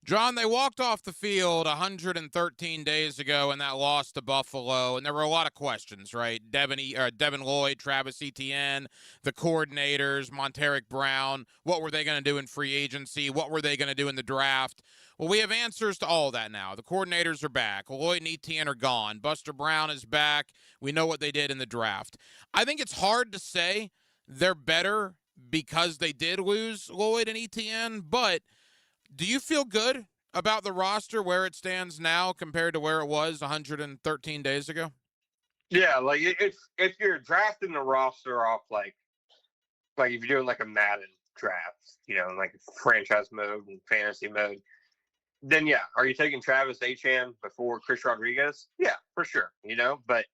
John, they walked off the field 113 days ago in that loss to Buffalo, and there were a lot of questions, right? Devin Lloyd, Travis Etienne, the coordinators, Monteric Brown. What were they going to do in free agency? What were they going to do in the draft? Well, we have answers to all that now. The coordinators are back. Lloyd and Etienne are gone. Buster Brown is back. We know what they did in the draft. I think it's hard to say they're better because they did lose Lloyd and Etienne, but do you feel good about the roster where it stands now compared to where it was 113 days ago? Yeah, like if you're drafting the roster off like if you're doing like a Madden draft, like franchise mode and fantasy mode, then yeah, are you taking Travis Etienne before Chris Rodriguez? Yeah, for sure. But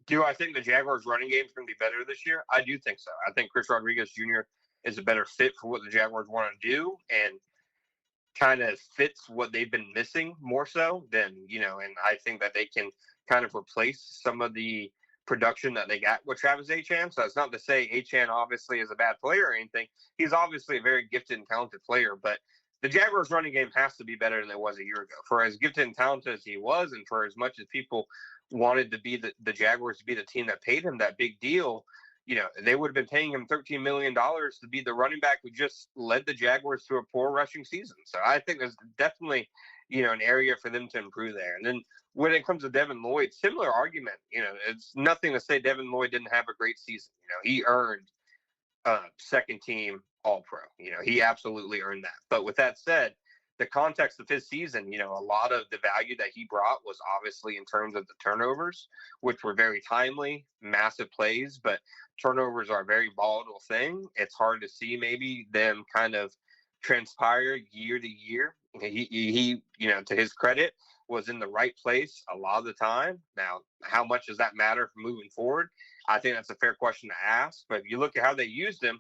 do I think the Jaguars running game is going to be better this year? I do think so. I think Chris Rodriguez Jr. is a better fit for what the Jaguars want to do, and kind of fits what they've been missing more so than, and I think that they can kind of replace some of the production that they got with Travis Etienne. So it's not to say Etienne obviously is a bad player or anything. He's obviously a very gifted and talented player, but the Jaguars running game has to be better than it was a year ago. For as gifted and talented as he was, and for as much as people wanted to be the Jaguars to be the team that paid him that big deal, they would have been paying him $13 million to be the running back who just led the Jaguars to a poor rushing season. So I think there's definitely, an area for them to improve there. And then when it comes to Devin Lloyd, similar argument. It's nothing to say Devin Lloyd didn't have a great season. He earned second team All-Pro. He absolutely earned that. But with that said, the context of his season, a lot of the value that he brought was obviously in terms of the turnovers, which were very timely, massive plays, but turnovers are a very volatile thing. It's hard to see maybe them kind of transpire year to year. He to his credit, was in the right place a lot of the time. Now, how much does that matter for moving forward? I think that's a fair question to ask. But if you look at how they used him,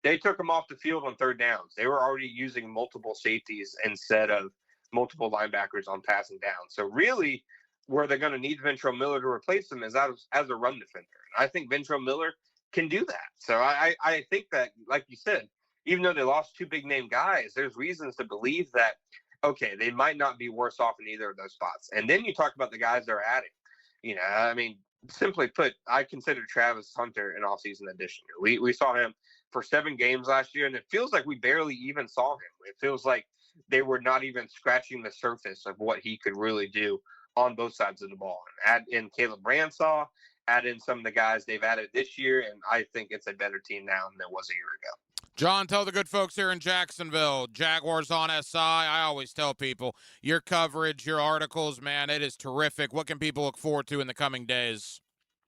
they took him off the field on third downs. They were already using multiple safeties instead of multiple linebackers on passing down. So really, where they're going to need Ventrell Miller to replace him is as a run defender. And I think Ventrell Miller can do that. So I think that, like you said, even though they lost two big-name guys, there's reasons to believe that, okay, they might not be worse off in either of those spots. And then you talk about the guys they're adding. Simply put, I consider Travis Hunter an offseason addition. We saw him for 7 games last year, and it feels like we barely even saw him. It feels like they were not even scratching the surface of what he could really do on both sides of the ball. And add in Caleb Bransaw, add in some of the guys they've added this year, and I think it's a better team now than it was a year ago. John, tell the good folks here in Jacksonville, Jaguars on SI. I always tell people, your coverage, your articles, man, it is terrific. What can people look forward to in the coming days?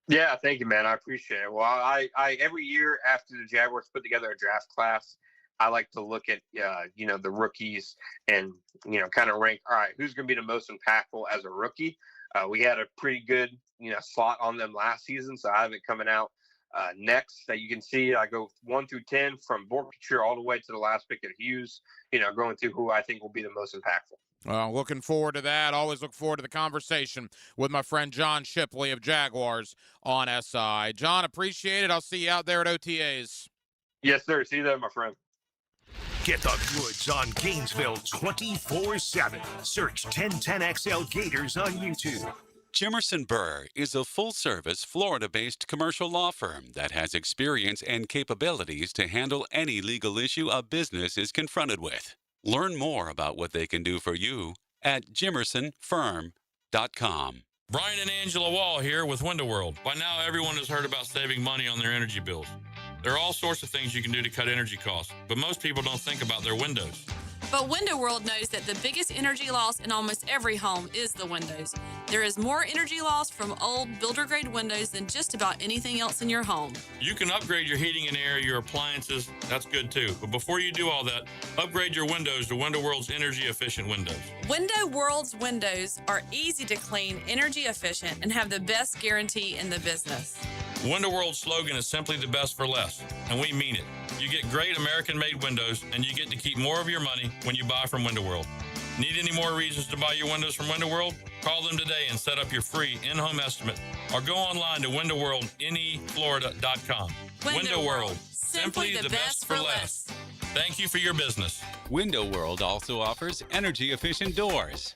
Yeah, thank you, man. I appreciate it. Well, I every year after the Jaguars put together a draft class, I like to look at, the rookies and, kind of rank, all right, who's going to be the most impactful as a rookie? We had a pretty good, slot on them last season, so I have it coming out next that you can see. I go 1 through 10 from Borkshire all the way to the last pick at Hughes, going through who I think will be the most impactful. Well, looking forward to that. Always look forward to the conversation with my friend John Shipley of Jaguars on SI. John, appreciate it. I'll see you out there at OTAs. Yes, sir. See you there, my friend. Get the goods on Gainesville 24/7. Search 1010XL Gators on YouTube. Jimerson Burr is a full-service, Florida-based commercial law firm that has experience and capabilities to handle any legal issue a business is confronted with. Learn more about what they can do for you at jimersonfirm.com. Brian and Angela Wall here with Window World. By now, everyone has heard about saving money on their energy bills. There are all sorts of things you can do to cut energy costs, but most people don't think about their windows. But Window World knows that the biggest energy loss in almost every home is the windows. There is more energy loss from old builder-grade windows than just about anything else in your home. You can upgrade your heating and air, your appliances. That's good too. But before you do all that, upgrade your windows to Window World's energy-efficient windows. Window World's windows are easy to clean, energy efficient, and have the best guarantee in the business. Window World's slogan is simply the best for less, and we mean it. You get great American-made windows, and you get to keep more of your money when you buy from Window World. Need any more reasons to buy your windows from Window World? Call them today and set up your free in-home estimate, or go online to windowworldneflorida.com. Window World, simply the best for less. Thank you for your business. Window World also offers energy-efficient doors.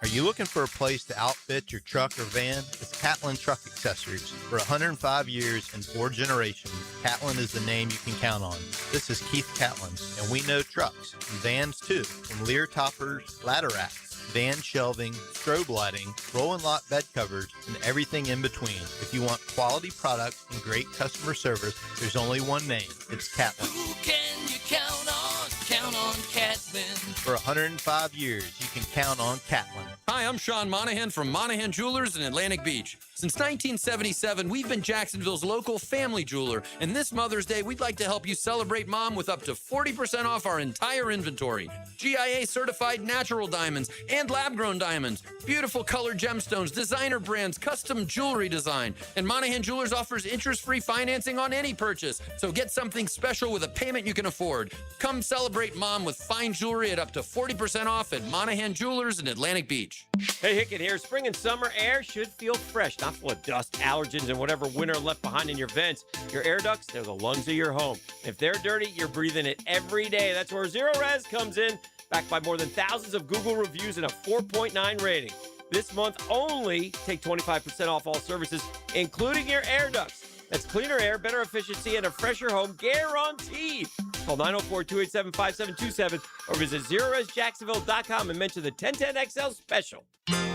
Are you looking for a place to outfit your truck or van? It's Catlin Truck Accessories. For 105 years and 4 generations, Catlin is the name you can count on. This is Keith Catlin, and we know trucks and vans too, from Lear toppers, ladder racks, van shelving, strobe lighting, roll and lock bed covers, and everything in between. If you want quality products and great customer service, there's only one name. It's Catlin. Who can you count on? Count on Catlin. For 105 years, you can count on Catlin. Hi, I'm Sean Monahan from Monahan Jewelers in Atlantic Beach. Since 1977, we've been Jacksonville's local family jeweler, and this Mother's Day, we'd like to help you celebrate Mom with up to 40% off our entire inventory. GIA certified natural diamonds and lab-grown diamonds, beautiful colored gemstones, designer brands, custom jewelry design, and Monahan Jewelers offers interest-free financing on any purchase, so get something special with a payment you can afford. Come celebrate Mom with fine jewelry at up to 40% off at Monahan Jewelers in Atlantic Beach. Hey, Hickett here. Spring and summer air should feel fresh, not full of dust, allergens, and whatever winter left behind in your vents. Your air ducts, they're the lungs of your home. If they're dirty, you're breathing it every day. That's where Zero Res comes in, backed by more than thousands of Google reviews and a 4.9 rating. This month only, take 25% off all services, including your air ducts. That's cleaner air, better efficiency, and a fresher home guaranteed. Call 904-287-5727 or visit ZeroResJacksonville.com and mention the 1010XL special.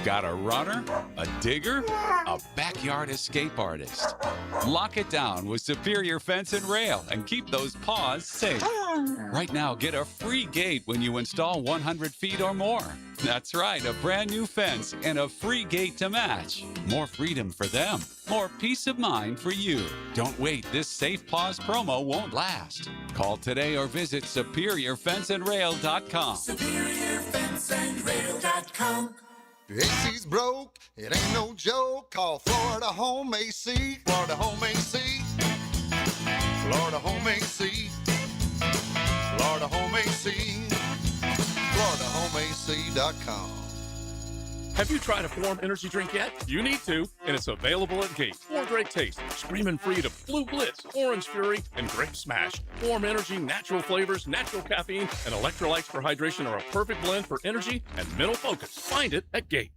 Got a runner, a digger, a backyard escape artist. Lock it down with Superior Fence and Rail and keep those paws safe. Right now, get a free gate when you install 100 feet or more. That's right, a brand new fence and a free gate to match. More freedom for them, more peace of mind for you. Don't wait, this Safe Paws promo won't last. Call today or visit SuperiorFenceandRail.com. SuperiorFenceandRail.com. AC's broke, it ain't no joke. Call Florida Home AC. Florida Home AC. Florida Home AC. Florida Home AC. FloridaHomeAC.com. Have you tried a Form energy drink yet? You need to, and it's available at Gate. 4 great tastes, screaming free to Blue Blitz, Orange Fury, and Grape Smash. Form energy, natural flavors, natural caffeine, and electrolytes for hydration are a perfect blend for energy and mental focus. Find it at Gate.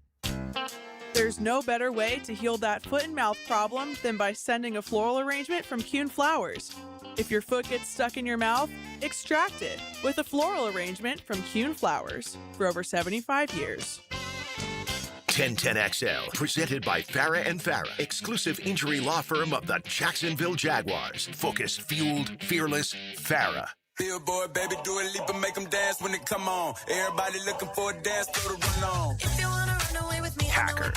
There's no better way to heal that foot and mouth problem than by sending a floral arrangement from Kuhn Flowers. If your foot gets stuck in your mouth, extract it with a floral arrangement from Kuhn Flowers for over 75 years. 1010XL, presented by Farah and Farah, exclusive injury law firm of the Jacksonville Jaguars. Focused, fueled, fearless, Farah. Billboard, baby, do a leap and make them dance when it come on. Everybody looking for a dance floor to run on. If you wanna run away with me, Hacker,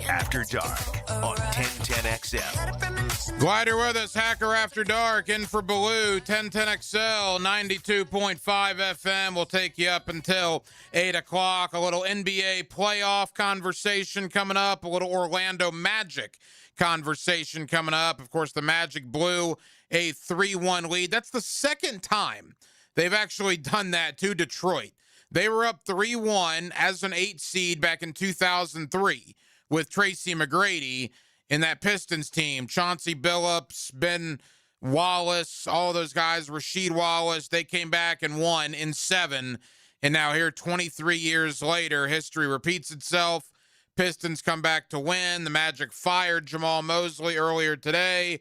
After Dark, on 1010XL. Glad you're with us, Hacker After Dark, in for Baloo, 1010XL, 92.5 FM. We'll take you up until 8 o'clock. A little NBA playoff conversation coming up, a little Orlando Magic conversation coming up. Of course, the Magic blew a 3-1 lead. That's the second time they've actually done that to Detroit. They were up 3-1 as an 8 seed back in 2003 with Tracy McGrady in that Pistons team. Chauncey Billups, Ben Wallace, all those guys, Rasheed Wallace, they came back and won in 7. And now here 23 years later, history repeats itself. Pistons come back to win. The Magic fired Jamal Mosley earlier today.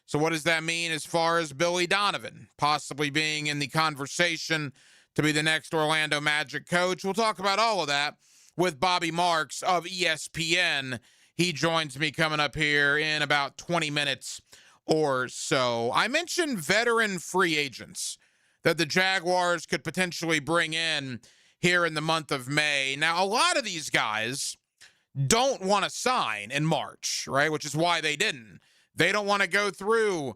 So what does that mean as far as Billy Donovan possibly being in the conversation to be the next Orlando Magic coach? We'll talk about all of that with Bobby Marks of ESPN. He joins me coming up here in about 20 minutes or so. I mentioned veteran free agents. that the Jaguars could potentially bring in here in the month of May. Now, a lot of these guys don't want to sign in March, right? Which is why they didn't. They don't want to go through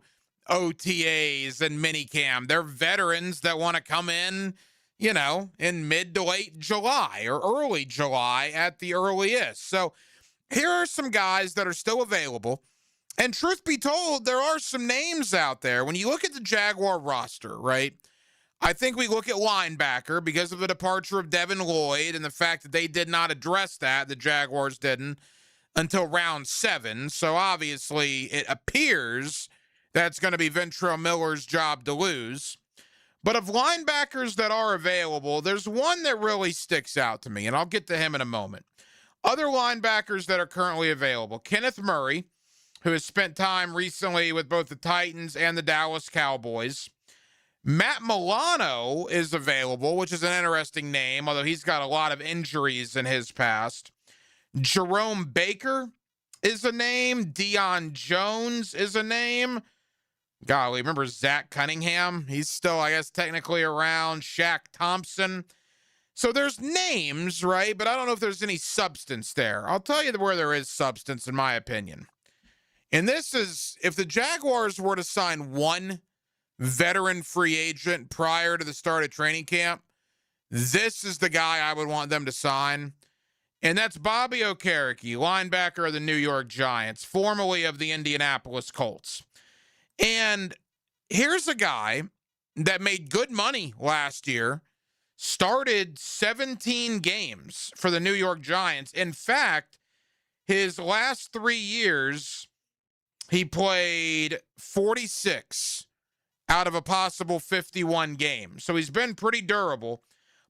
OTAs and minicamp. They're veterans that want to come in, in mid to late July or early July at the earliest. So here are some guys that are still available. And truth be told, there are some names out there. When you look at the Jaguar roster, right? I think we look at linebacker because of the departure of Devin Lloyd and the fact that they did not address that, the Jaguars didn't, until round 7. So obviously it appears that's going to be Ventrell Miller's job to lose. But of linebackers that are available, there's one that really sticks out to me, and I'll get to him in a moment. Other linebackers that are currently available, Kenneth Murray, who has spent time recently with both the Titans and the Dallas Cowboys. Matt Milano is available, which is an interesting name, although he's got a lot of injuries in his past. Jerome Baker is a name. Deion Jones is a name. Golly, remember Zach Cunningham? He's still, I guess, technically around. Shaq Thompson. So there's names, right? But I don't know if there's any substance there. I'll tell you where there is substance, in my opinion. And this is, if the Jaguars were to sign one veteran free agent prior to the start of training camp, this is the guy I would want them to sign. And that's Bobby Okereke, linebacker of the New York Giants, formerly of the Indianapolis Colts. And here's a guy that made good money last year, started 17 games for the New York Giants. In fact, his last 3 years, he played 46 out of a possible 51 games. So he's been pretty durable.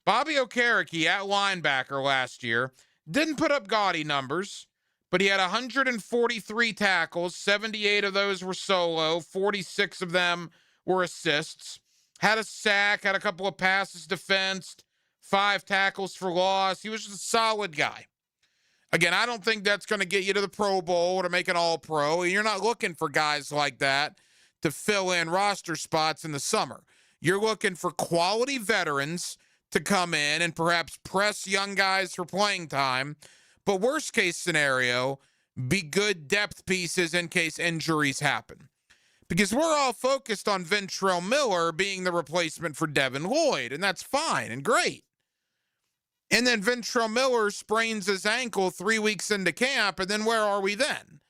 Bobby Okereke at linebacker last year didn't put up gaudy numbers, but he had 143 tackles. 78 of those were solo. 46 of them were assists. Had a sack, had a couple of passes defensed, 5 tackles for loss. He was just a solid guy. Again, I don't think that's going to get you to the Pro Bowl or to make an All-Pro. You're not looking for guys like that to fill in roster spots in the summer. You're looking for quality veterans to come in and perhaps press young guys for playing time. But worst case scenario, be good depth pieces in case injuries happen. Because we're all focused on Ventrell Miller being the replacement for Devin Lloyd, and that's fine and great. And then Ventrell Miller sprains his ankle 3 weeks into camp, and then where are we then?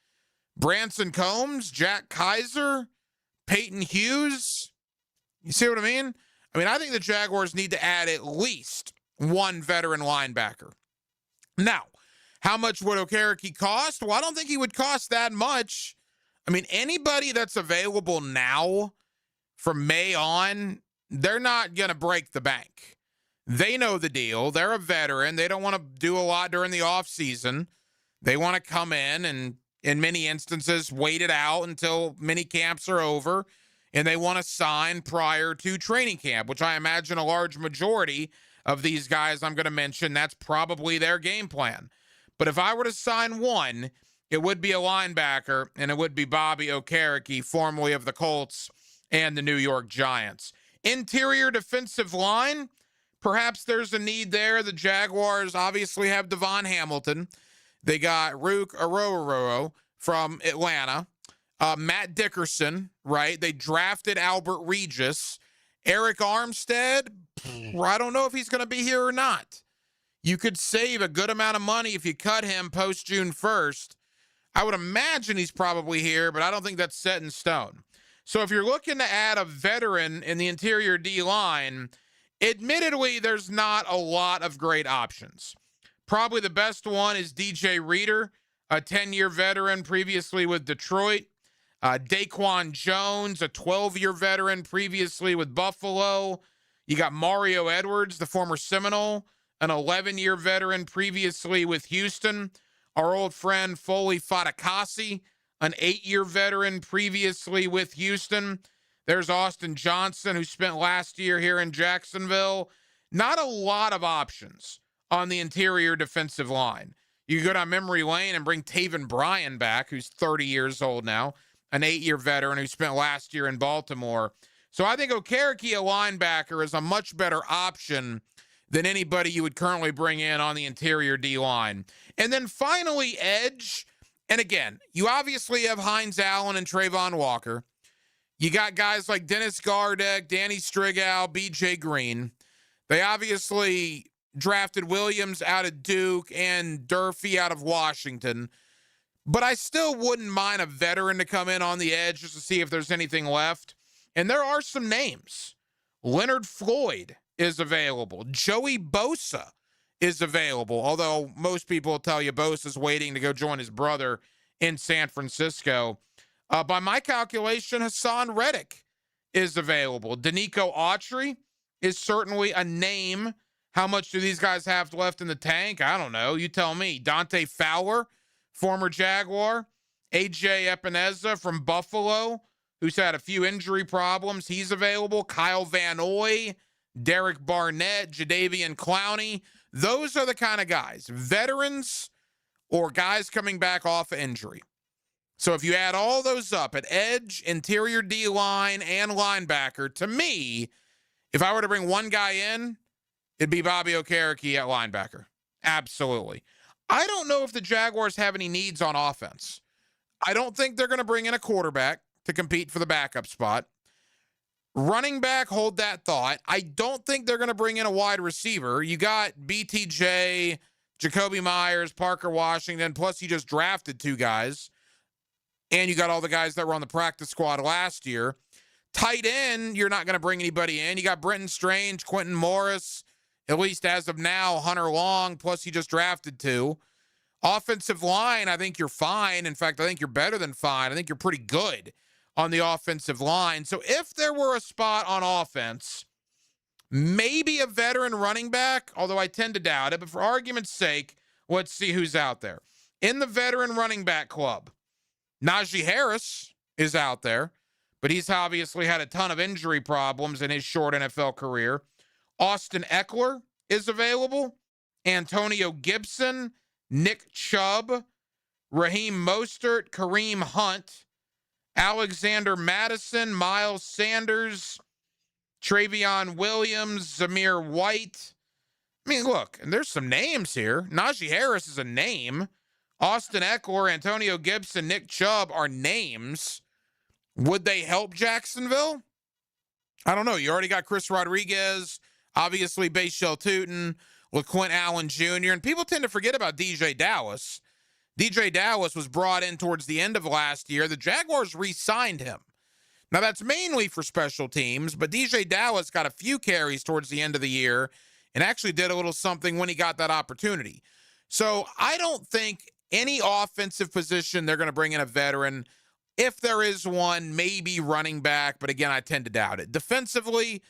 Branson Combs, Jack Kaiser, Peyton Hughes? You see what I mean? I think the Jaguars need to add at least one veteran linebacker. Now, how much would Okereke cost? Well, I don't think he would cost that much. Anybody that's available now from May on, they're not going to break the bank. They know the deal. They're a veteran. They don't want to do a lot during the offseason. They want to come in and, in many instances, wait it out until mini camps are over, and they want to sign prior to training camp, which I imagine a large majority of these guys I'm going to mention, that's probably their game plan. But if I were to sign one, it would be a linebacker, and it would be Bobby Okereke, formerly of the Colts and the New York Giants. Interior defensive line, perhaps there's a need there. The Jaguars obviously have Devon Hamilton. They got Rook Arororo from Atlanta. Matt Dickerson, right? They drafted Albert Regis. Eric Armstead, I don't know if he's going to be here or not. You could save a good amount of money if you cut him post June 1st. I would imagine he's probably here, but I don't think that's set in stone. So if you're looking to add a veteran in the interior D-line, admittedly, there's not a lot of great options. Probably the best one is DJ Reader, a 10-year veteran previously with Detroit. Daquan Jones, a 12-year veteran previously with Buffalo. You got Mario Edwards, the former Seminole, an 11-year veteran previously with Houston. Our old friend Foley Fatukasi, an 8-year veteran previously with Houston. There's Austin Johnson, who spent last year here in Jacksonville. Not a lot of options on the interior defensive line. You can go down memory lane and bring Taven Bryan back, who's 30 years old now, an 8-year veteran who spent last year in Baltimore. So I think Okereke, a linebacker, is a much better option than anybody you would currently bring in on the interior D-line. And then finally, edge. And again, you obviously have Hines Allen and Trayvon Walker. You got guys like Dennis Gardeck, Danny Strigow, B.J. Green. They obviously drafted Williams out of Duke and Durfee out of Washington. But I still wouldn't mind a veteran to come in on the edge just to see if there's anything left. And there are some names. Leonard Floyd is available. Joey Bosa is available, although most people will tell you Bosa's waiting to go join his brother in San Francisco. By my calculation, Hassan Reddick is available. Danico Autry is certainly a name. How much do these guys have left in the tank? I don't know. You tell me. Dante Fowler, former Jaguar. A.J. Epineza from Buffalo, who's had a few injury problems. He's available. Kyle Van Noy, Derek Barnett, Jadeveon Clowney. Those are the kind of guys, veterans or guys coming back off of injury. So if you add all those up at edge, interior D-line, and linebacker, to me, if I were to bring one guy in, it'd be Bobby Okereke at linebacker. Absolutely. I don't know if the Jaguars have any needs on offense. I don't think they're going to bring in a quarterback to compete for the backup spot. Running back, hold that thought. I don't think they're going to bring in a wide receiver. You got BTJ, Jacoby Myers, Parker Washington, plus you just drafted two guys. And you got all the guys that were on the practice squad last year. Tight end, you're not going to bring anybody in. You got Brenton Strange, Quentin Morris, at least as of now, Hunter Long, plus you just drafted two. Offensive line, I think you're fine. In fact, I think you're better than fine. I think you're pretty good on the offensive line. So if there were a spot on offense, maybe a veteran running back, although I tend to doubt it, but for argument's sake, let's see who's out there. In the veteran running back club, Najee Harris is out there, but he's obviously had a ton of injury problems in his short NFL career. Austin Eckler is available. Antonio Gibson, Nick Chubb, Raheem Mostert, Kareem Hunt, Alexander Madison, Miles Sanders, Travion Williams, Zamir White. I mean, look, and there's some names here. Najee Harris is a name. Austin Eckler, Antonio Gibson, Nick Chubb are names. Would they help Jacksonville? I don't know. You already got Chris Rodriguez, obviously Bashal Tootin, LaQuint Allen Jr., and people tend to forget about DJ Dallas. DJ Dallas was brought in towards the end of last year. The Jaguars re-signed him. Now, that's mainly for special teams, but DJ Dallas got a few carries towards the end of the year and actually did a little something when he got that opportunity. So I don't think any offensive position they're going to bring in a veteran. If there is one, maybe running back, but again, I tend to doubt it. Defensively,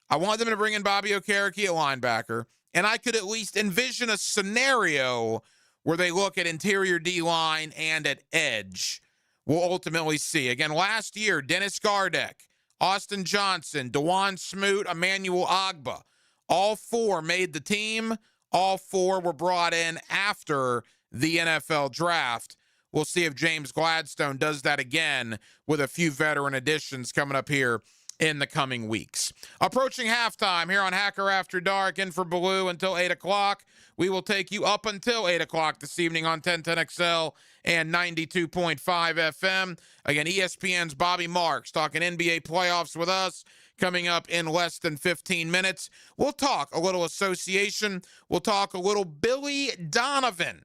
I want them to bring in Bobby Okereke, a linebacker, and I could at least envision a scenario where they look at interior D-line and at edge. We'll ultimately see. Again, last year, Dennis Gardeck, Austin Johnson, Dewan Smoot, Emmanuel Agba, all four made the team. All four were brought in after the NFL draft. We'll see if James Gladstone does that again with a few veteran additions coming up here in the coming weeks. Approaching halftime here on Hacker After Dark, in for Blue until 8 o'clock. We will take you up until 8 o'clock this evening on 1010XL and 92.5 FM. Again, ESPN's Bobby Marks talking NBA playoffs with us coming up in less than 15 minutes. We'll talk a little association. We'll talk a little Billy Donovan.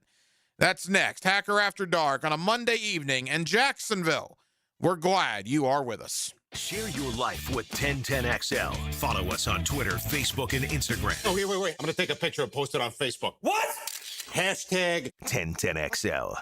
That's next. Hacker After Dark on a Monday evening in Jacksonville. We're glad you are with us. Share your life with 1010XL. Follow us on Twitter, Facebook, and Instagram. Oh, wait. I'm going to take a picture and post it on Facebook. What? Hashtag 1010XL.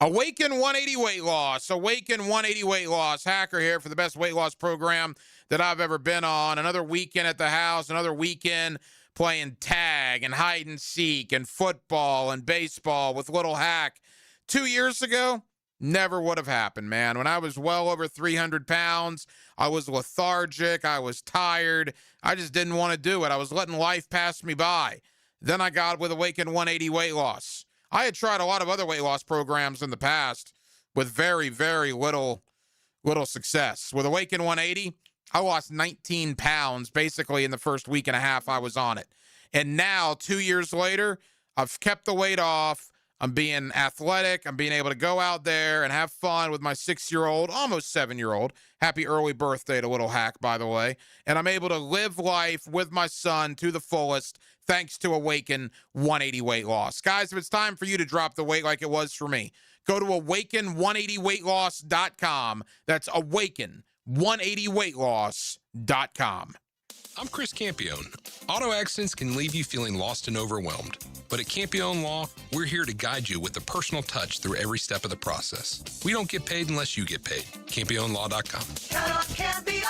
Awaken 180 weight loss. Awaken 180 weight loss. Hacker here for the best weight loss program that I've ever been on. Another weekend at the house. Another weekend playing tag and hide and seek and football and baseball with Little Hack. 2 years ago, never would have happened, man. When I was well over 300 pounds, I was lethargic. I was tired. I just didn't want to do it. I was letting life pass me by. Then I got with Awaken 180 weight loss. I had tried a lot of other weight loss programs in the past with very, very little success. With Awaken 180, I lost 19 pounds basically in the first week and a half I was on it. And now, 2 years later, I've kept the weight off. I'm being athletic. I'm being able to go out there and have fun with my 6-year-old, almost 7-year-old. Happy early birthday to Little Hack, by the way. And I'm able to live life with my son to the fullest thanks to Awaken 180 weight loss. Guys, if it's time for you to drop the weight like it was for me, go to awaken180weightloss.com. That's awaken180weightloss.com. I'm Chris Campione. Auto accidents can leave you feeling lost and overwhelmed. But at Campione Law, we're here to guide you with a personal touch through every step of the process. We don't get paid unless you get paid. CampioneLaw.com. Count on Campion,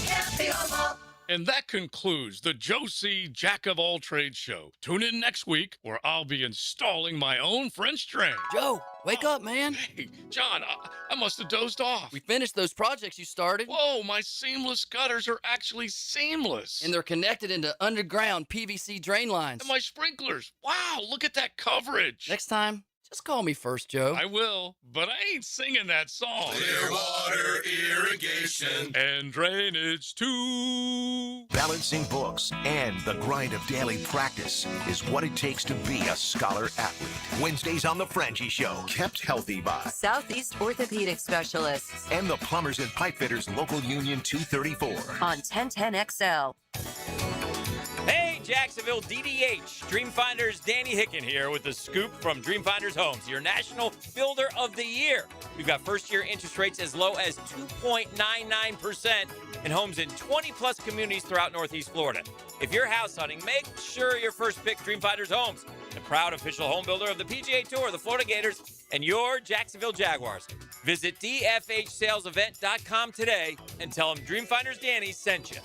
Campion Law. And that concludes the Joe C. Jack of All Trades show. Tune in next week where I'll be installing my own French drain. Joe, wake up, man. Hey, John, I must have dozed off. We finished those projects you started. Whoa, my seamless gutters are actually seamless. And they're connected into underground PVC drain lines. And my sprinklers. Wow, look at that coverage. Next time, just call me first, Joe. I will, but I ain't singing that song. Clear water irrigation and drainage too. Balancing books and the grind of daily practice is what it takes to be a scholar athlete. Wednesdays on The Frangie Show, kept healthy by Southeast Orthopedic Specialists and the Plumbers and Pipefitters Local Union 234 on 1010XL. Hey, Jacksonville DDH. Dreamfinders Danny Hicken here with the scoop from Dreamfinders Homes, your National Builder of the Year. We've got first-year interest rates as low as 2.99% and homes in 20-plus communities throughout Northeast Florida. If you're house hunting, make sure your first pick Dreamfinders Homes, the proud official home builder of the PGA Tour, the Florida Gators, and your Jacksonville Jaguars. Visit dfhsalesevent.com today and tell them Dreamfinders Danny sent you.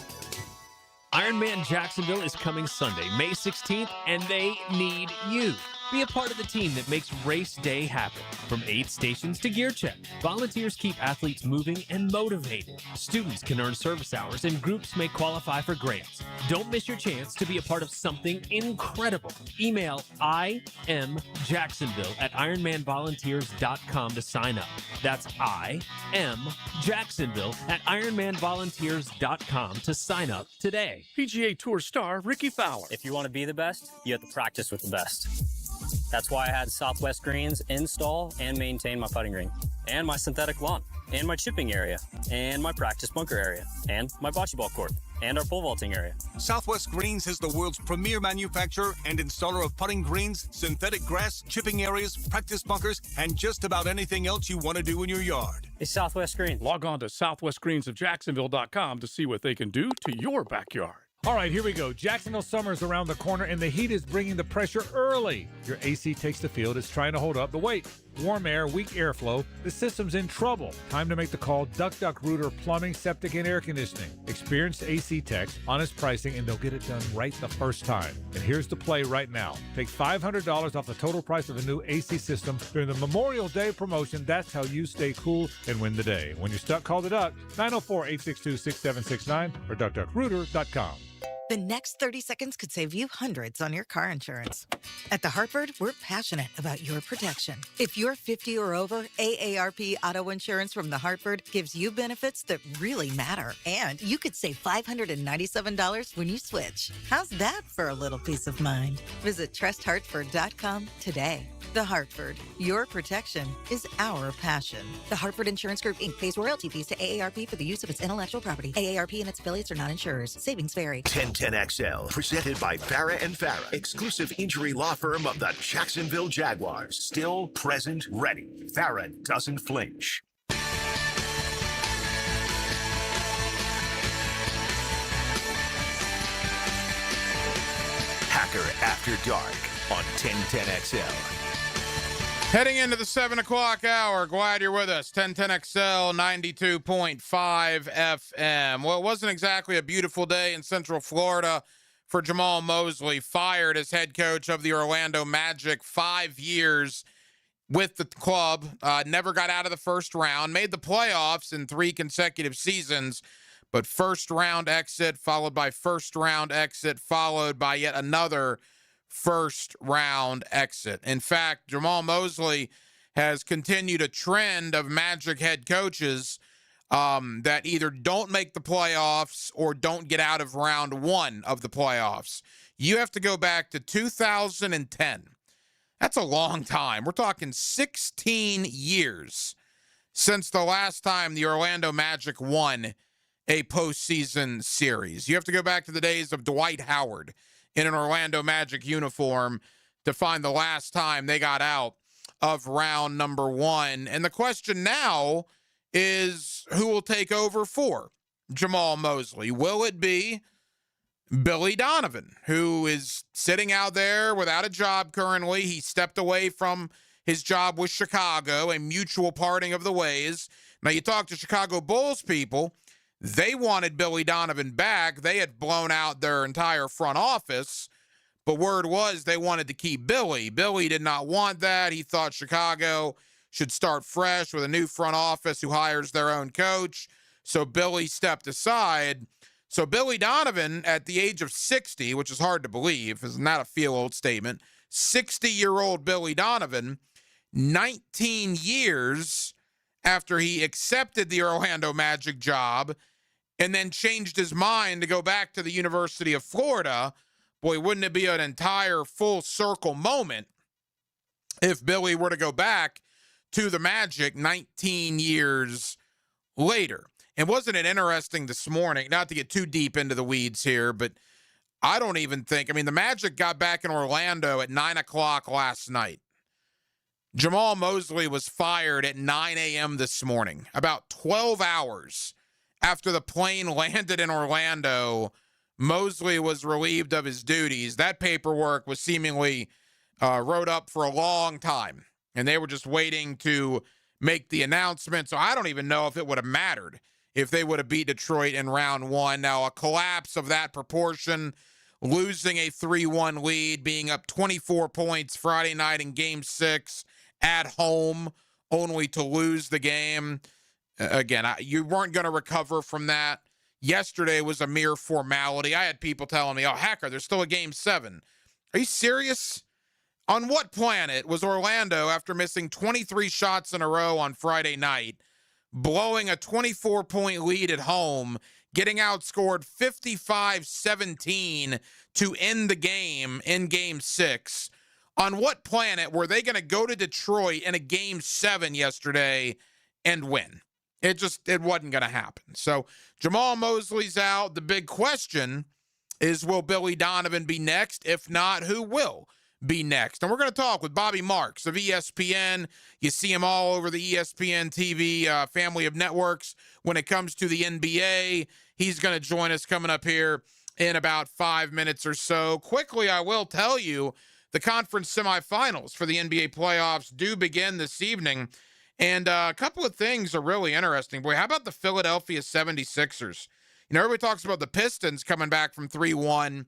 Ironman Jacksonville is coming Sunday, May 16th, and they need you. Be a part of the team that makes race day happen. From aid stations to gear check, volunteers keep athletes moving and motivated. Students can earn service hours and groups may qualify for grants. Don't miss your chance to be a part of something incredible. Email imjacksonville@ironmanvolunteers.com to sign up. That's imjacksonville@ironmanvolunteers.com to sign up today. PGA Tour star Ricky Fowler. If you want to be the best, you have to practice with the best. That's why I had Southwest Greens install and maintain my putting green, and my synthetic lawn, and my chipping area, and my practice bunker area, and my bocce ball court, and our pole vaulting area. Southwest Greens is the world's premier manufacturer and installer of putting greens, synthetic grass, chipping areas, practice bunkers, and just about anything else you want to do in your yard. It's Southwest Greens. Log on to southwestgreensofjacksonville.com to see what they can do to your backyard. All right, here we go. Jacksonville summer's around the corner, and the heat is bringing the pressure early. Your AC takes the field. It's trying to hold up the weight. Warm air, weak airflow. The system's in trouble. Time to make the call. Duck Rooter Plumbing, Septic, and Air Conditioning. Experienced AC techs, honest pricing, and they'll get it done right the first time. And here's the play right now. Take $500 off the total price of a new AC system during the Memorial Day promotion. That's how you stay cool and win the day. When you're stuck, call the Duck. 904-862-6769 or duckduckrooter.com. The next 30 seconds could save you hundreds on your car insurance. At The Hartford, we're passionate about your protection. If you're 50 or over, AARP Auto Insurance from The Hartford gives you benefits that really matter. And you could save $597 when you switch. How's that for a little peace of mind? Visit trusthartford.com today. The Hartford, your protection is our passion. The Hartford Insurance Group, Inc. pays royalty fees to AARP for the use of its intellectual property. AARP and its affiliates are not insurers. Savings vary. 1010XL, presented by Farah and Farah, exclusive injury law firm of the Jacksonville Jaguars. Still present, ready. Farah doesn't flinch. Hacker After Dark on 1010XL. Heading into the 7 o'clock hour, glad you're with us. 1010XL 92.5 FM. Well, it wasn't exactly a beautiful day in Central Florida for Jamal Mosley, fired as head coach of the Orlando Magic. 5 years with the club, never got out of the first round, made the playoffs in 3 consecutive seasons, but first round exit followed by first round exit followed by yet another first round exit. In fact, Jamal Mosley has continued a trend of Magic head coaches that either don't make the playoffs or don't get out of round one of the playoffs. You have to go back to 2010. That's a long time. We're talking 16 years since the last time the Orlando Magic won a postseason series. You have to go back to the days of Dwight Howard in an Orlando Magic uniform to find the last time they got out of round number one. And the question now is, who will take over for Jamal Mosley? Will it be Billy Donovan, who is sitting out there without a job currently? He stepped away from his job with Chicago, a mutual parting of the ways. Now, you talk to Chicago Bulls people, they wanted Billy Donovan back. They had blown out their entire front office, but word was they wanted to keep Billy. Billy did not want that. He thought Chicago should start fresh with a new front office who hires their own coach. So Billy stepped aside. So Billy Donovan, at the age of 60, which is hard to believe, isn't that a feel-old statement? 60-year-old Billy Donovan, 19 years after he accepted the Orlando Magic job and then changed his mind to go back to the University of Florida. Boy, wouldn't it be an entire full circle moment if Billy were to go back to the Magic 19 years later. And wasn't it interesting this morning, not to get too deep into the weeds here, but I don't even think, the Magic got back in Orlando at 9 o'clock last night. Jamal Mosley was fired at 9 a.m. this morning, about 12 hours after the plane landed in Orlando. Mosley was relieved of his duties. That paperwork was seemingly wrote up for a long time, and they were just waiting to make the announcement. So I don't even know if it would have mattered if they would have beat Detroit in round one. Now, a collapse of that proportion, losing a 3-1 lead, being up 24 points Friday night in Game 6 at home, only to lose the game. Again, you weren't going to recover from that. Yesterday was a mere formality. I had people telling me, oh, Hacker, there's still a Game 7. Are you serious? On what planet was Orlando, after missing 23 shots in a row on Friday night, blowing a 24-point lead at home, getting outscored 55-17 to end the game in Game 6? On what planet were they going to go to Detroit in a Game 7 yesterday and win? It wasn't going to happen. So Jamal Mosley's out. The big question is, will Billy Donovan be next? If not, who will be next? And we're going to talk with Bobby Marks of ESPN. You see him all over the ESPN TV family of networks when it comes to the NBA. He's going to join us coming up here in about 5 minutes or so. Quickly, I will tell you, the conference semifinals for the NBA playoffs do begin this evening. And a couple of things are really interesting. Boy, how about the Philadelphia 76ers? You know, everybody talks about the Pistons coming back from 3-1.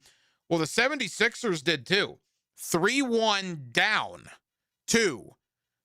Well, the 76ers did too. 3-1 down to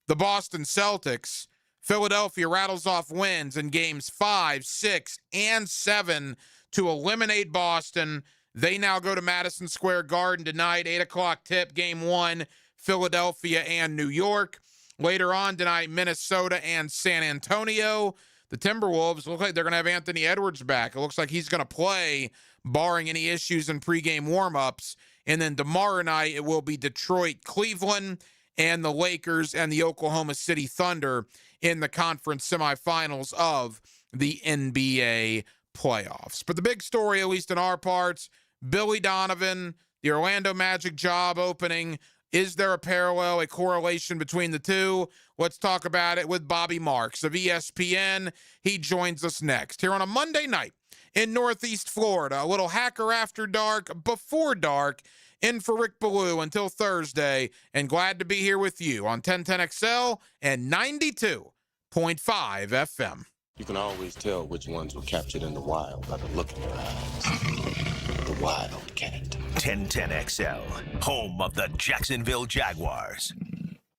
the Boston Celtics. Philadelphia rattles off wins in games 5, 6, and 7 to eliminate Boston. They now go to Madison Square Garden tonight, 8 o'clock tip, game 1, Philadelphia and New York. Later on tonight, Minnesota and San Antonio. The Timberwolves look like they're going to have Anthony Edwards back. It looks like he's going to play, barring any issues in pregame warmups. And then tomorrow night, it will be Detroit, Cleveland, and the Lakers and the Oklahoma City Thunder in the conference semifinals of the NBA playoffs. But the big story, at least in our parts, Billy Donovan, the Orlando Magic job opening. Is there a parallel, a correlation between the two? Let's talk about it with Bobby Marks of ESPN. He joins us next here on a Monday night in Northeast Florida. A little Hacker After Dark, Before Dark, in for Rick Ballou until Thursday. And glad to be here with you on 1010XL and 92.5 FM. You can always tell which ones were captured in the wild by the look in their eyes. The Wildcat. 1010XL, home of the Jacksonville Jaguars.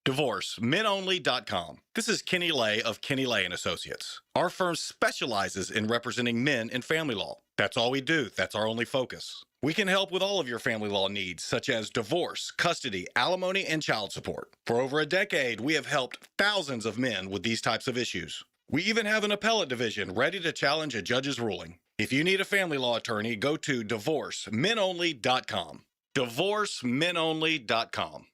DivorceMenOnly.com. This is Kenny Lay of Kenny Lay & Associates. Our firm specializes in representing men in family law. That's all we do. That's our only focus. We can help with all of your family law needs, such as divorce, custody, alimony, and child support. For over a decade, we have helped thousands of men with these types of issues. We even have an appellate division ready to challenge a judge's ruling. If you need a family law attorney, go to divorcemenonly.com. Divorcemenonly.com.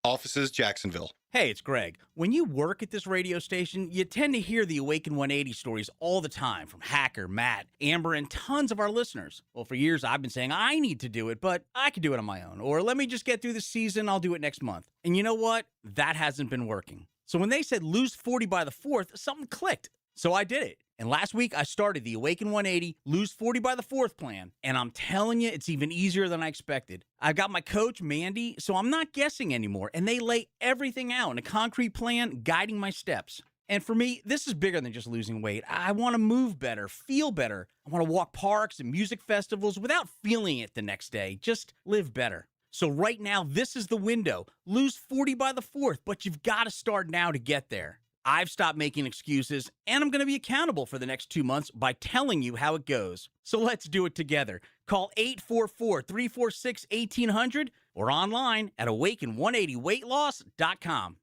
Offices, Jacksonville. Hey, it's Greg. When you work at this radio station, you tend to hear the Awaken 180 stories all the time from Hacker, Matt, Amber, and tons of our listeners. Well, for years, I've been saying I need to do it, but I can do it on my own. Or let me just get through the season, I'll do it next month. And you know what? That hasn't been working. So when they said lose 40 by the 4th, something clicked. So I did it. And last week, I started the Awaken 180 Lose 40 by the 4th plan. And I'm telling you, it's even easier than I expected. I've got my coach, Mandy, so I'm not guessing anymore. And they lay everything out in a concrete plan guiding my steps. And for me, this is bigger than just losing weight. I want to move better, feel better. I want to walk parks and music festivals without feeling it the next day. Just live better. So right now, this is the window. Lose 40 by the 4th, but you've got to start now to get there. I've stopped making excuses, and I'm going to be accountable for the next 2 months by telling you how it goes. So let's do it together. Call 844-346-1800 or online at awaken180weightloss.com.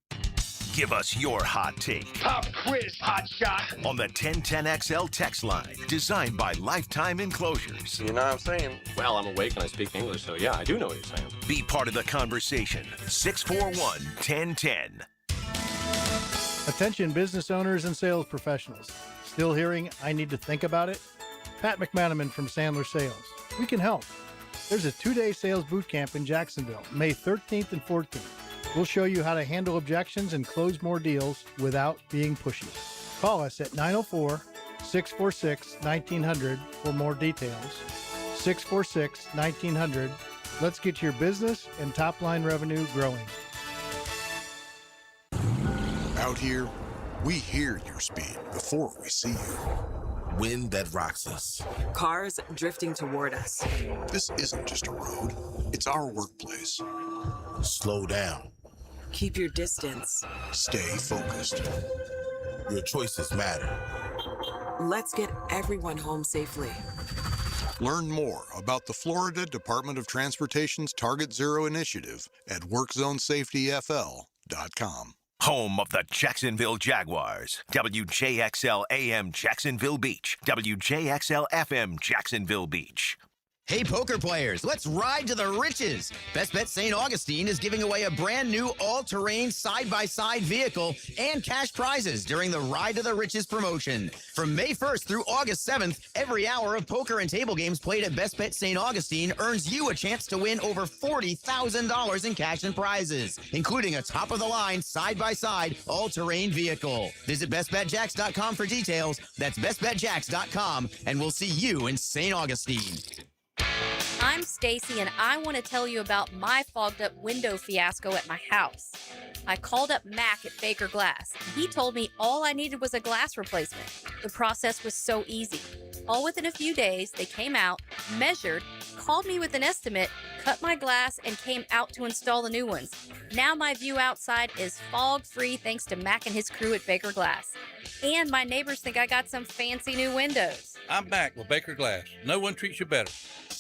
Give us your hot take. Pop quiz, hot shot. On the 1010XL text line, designed by Lifetime Enclosures. You know what I'm saying? Well, I'm awake and I speak English, so yeah, I do know what you're saying. Be part of the conversation. 641-1010. Attention business owners and sales professionals. Still hearing, I need to think about it? Pat McManaman from Sandler Sales. We can help. There's a 2-day sales boot camp in Jacksonville, May 13th and 14th. We'll show you how to handle objections and close more deals without being pushy. Call us at 904-646-1900 for more details. 646-1900. Let's get your business and top-line revenue growing. Out here, we hear your speed before we see you. Wind that rocks us. Cars drifting toward us. This isn't just a road, it's our workplace. Slow down. Keep your distance. Stay focused. Your choices matter. Let's get everyone home safely. Learn more about the Florida Department of Transportation's Target Zero initiative at workzonesafetyfl.com. Home of the Jacksonville Jaguars. WJXL AM Jacksonville Beach. WJXL FM Jacksonville Beach. Hey, poker players, let's ride to the riches. Best Bet St. Augustine is giving away a brand new all-terrain side-by-side vehicle and cash prizes during the Ride to the Riches promotion. From May 1st through August 7th, every hour of poker and table games played at Best Bet St. Augustine earns you a chance to win over $40,000 in cash and prizes, including a top-of-the-line side-by-side all-terrain vehicle. Visit bestbetjacks.com for details. That's bestbetjacks.com, and we'll see you in St. Augustine. I'm Stacy, and I want to tell you about my fogged up window fiasco at my house. I called up Mac at Baker Glass, and he told me all I needed was a glass replacement. The process was so easy. All within a few days, they came out, measured, called me with an estimate, cut my glass, and came out to install the new ones. Now my view outside is fog-free thanks to Mac and his crew at Baker Glass. And my neighbors think I got some fancy new windows. I'm Mac with Baker Glass. No one treats you better.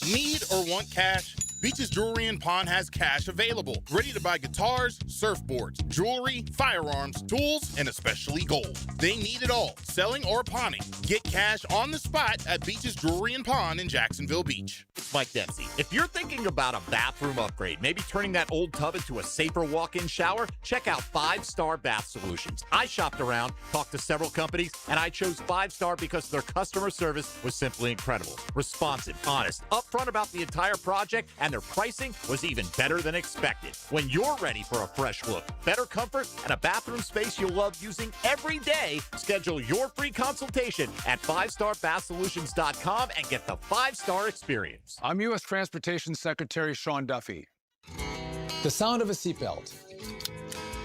Need or want cash? Beach's Jewelry and Pawn has cash available. Ready to buy guitars, surfboards, jewelry, firearms, tools, and especially gold. They need it all, selling or pawning. Get cash on the spot at Beach's Jewelry and Pawn in Jacksonville Beach. It's Mike Dempsey. If you're thinking about a bathroom upgrade, maybe turning that old tub into a safer walk-in shower, check out 5 Star Bath Solutions. I shopped around, talked to several companies, and I chose 5 Star because their customer service was simply incredible. Responsive, honest, upfront about the entire project, and their pricing was even better than expected. When you're ready for a fresh look, better comfort, and a bathroom space you'll love using every day, schedule your free consultation at 5starbathsolutions.com and get the 5-star experience. I'm U.S. Transportation Secretary Sean Duffy. The sound of a seatbelt.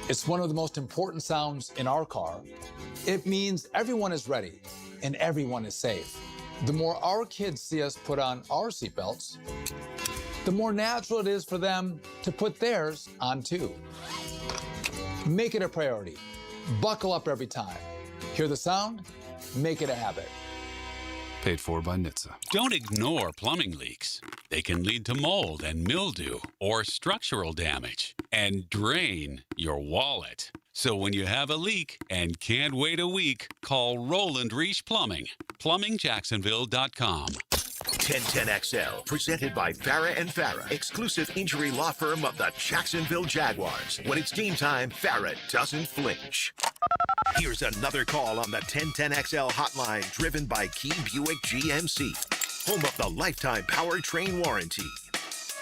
It's one of the most important sounds in our car. It means everyone is ready and everyone is safe. The more our kids see us put on our seatbelts, the more natural it is for them to put theirs on too. Make it a priority. Buckle up every time. Hear the sound? Make it a habit. Paid for by NHTSA. Don't ignore plumbing leaks. They can lead to mold and mildew or structural damage and drain your wallet. So when you have a leak and can't wait a week, call Roland Reich Plumbing. PlumbingJacksonville.com. 1010XL, presented by Farah and Farah, exclusive injury law firm of the Jacksonville Jaguars. When it's game time, Farah doesn't flinch. Here's another call on the 1010XL hotline, driven by Key Buick GMC, home of the lifetime powertrain warranty.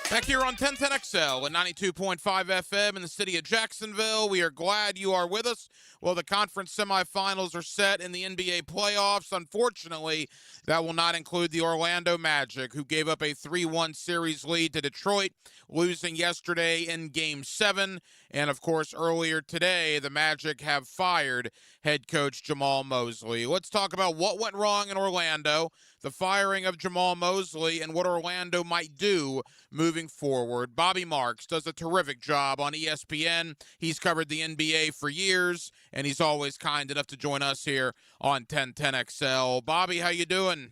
Back here on 1010XL and 92.5 FM in the city of Jacksonville. We are glad you are with us. Well, the conference semifinals are set in the NBA playoffs. Unfortunately, that will not include the Orlando Magic, who gave up a 3-1 series lead to Detroit, losing yesterday in Game 7. And, of course, earlier today, the Magic have fired head coach Jamal Mosley. Let's talk about what went wrong in Orlando, the firing of Jamal Mosley, and what Orlando might do moving forward. Bobby Marks does a terrific job on ESPN. He's covered the NBA for years, and he's always kind enough to join us here on 1010XL. Bobby, how you doing?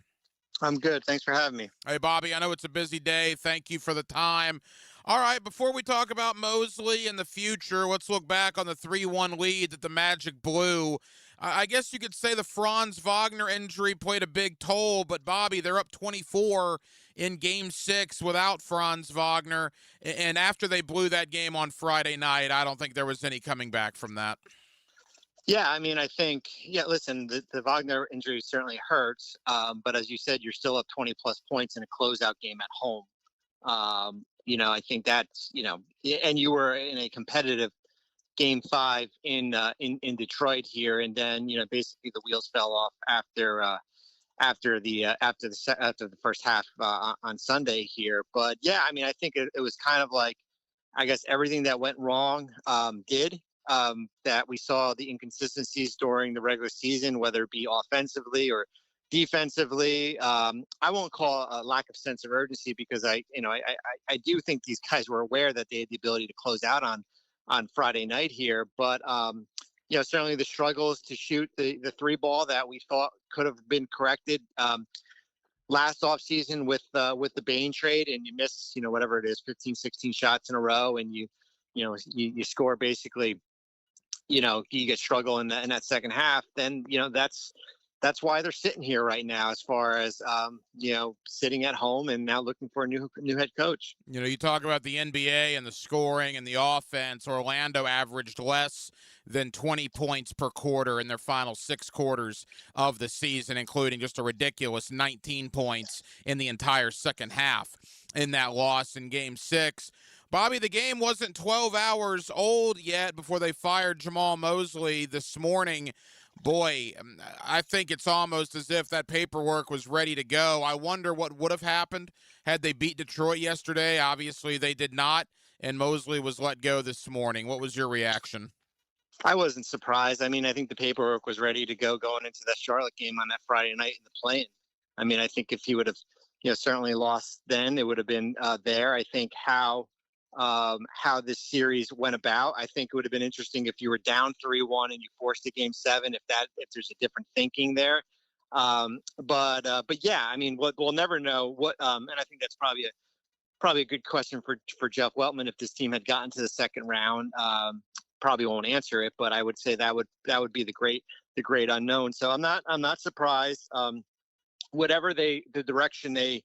I'm good. Thanks for having me. Hey, Bobby, I know it's a busy day. Thank you for the time. All right, before we talk about Mosley and the future, let's look back on the 3-1 lead that the Magic blew. I guess you could say the Franz Wagner injury played a big toll, but Bobby, they're up 24 in Game 6 without Franz Wagner, and after they blew that game on Friday night, I don't think there was any coming back from that. Yeah, I mean, I think, listen, the Wagner injury certainly hurts, but as you said, you're still up 20-plus points in a closeout game at home. I think that's, and you were in a competitive Game 5 in Detroit here, and then basically the wheels fell off after the first half on Sunday here. But yeah, I mean, I think it was kind of like, I guess everything that went wrong that we saw the inconsistencies during the regular season, whether it be offensively or defensively. I won't call a lack of sense of urgency, because I do think these guys were aware that they had the ability to close out on Friday night here, but certainly the struggles to shoot the three ball that we thought could have been corrected last offseason with the Bain trade, and you miss whatever it is, 15, 16 shots in a row, and you score basically, you get struggle in that second half, then that's why they're sitting here right now, as far as sitting at home and now looking for a new head coach. You talk about the NBA and the scoring and the offense. Orlando averaged less than 20 points per quarter in their final 6 quarters of the season, including just a ridiculous 19 points in the entire second half in that loss in Game 6. Bobby, the game wasn't 12 hours old yet before they fired Jamal Mosley this morning. Boy, I think it's almost as if that paperwork was ready to go. I wonder what would have happened had they beat Detroit yesterday. Obviously, they did not, and Mosley was let go this morning. What was your reaction? I wasn't surprised. I mean, I think the paperwork was ready to go going into that Charlotte game on that Friday night in the play-in. I mean, I think if he would have, certainly lost then, it would have been there. I think how this series went about, I think it would have been interesting if you were down 3-1 and you forced a Game 7, if there's a different thinking there. But yeah, I mean, we'll never know what, and I think that's probably a good question for Jeff Weltman. If this team had gotten to the second round, probably won't answer it, but I would say that would be the great unknown. So I'm not surprised. Whatever the direction they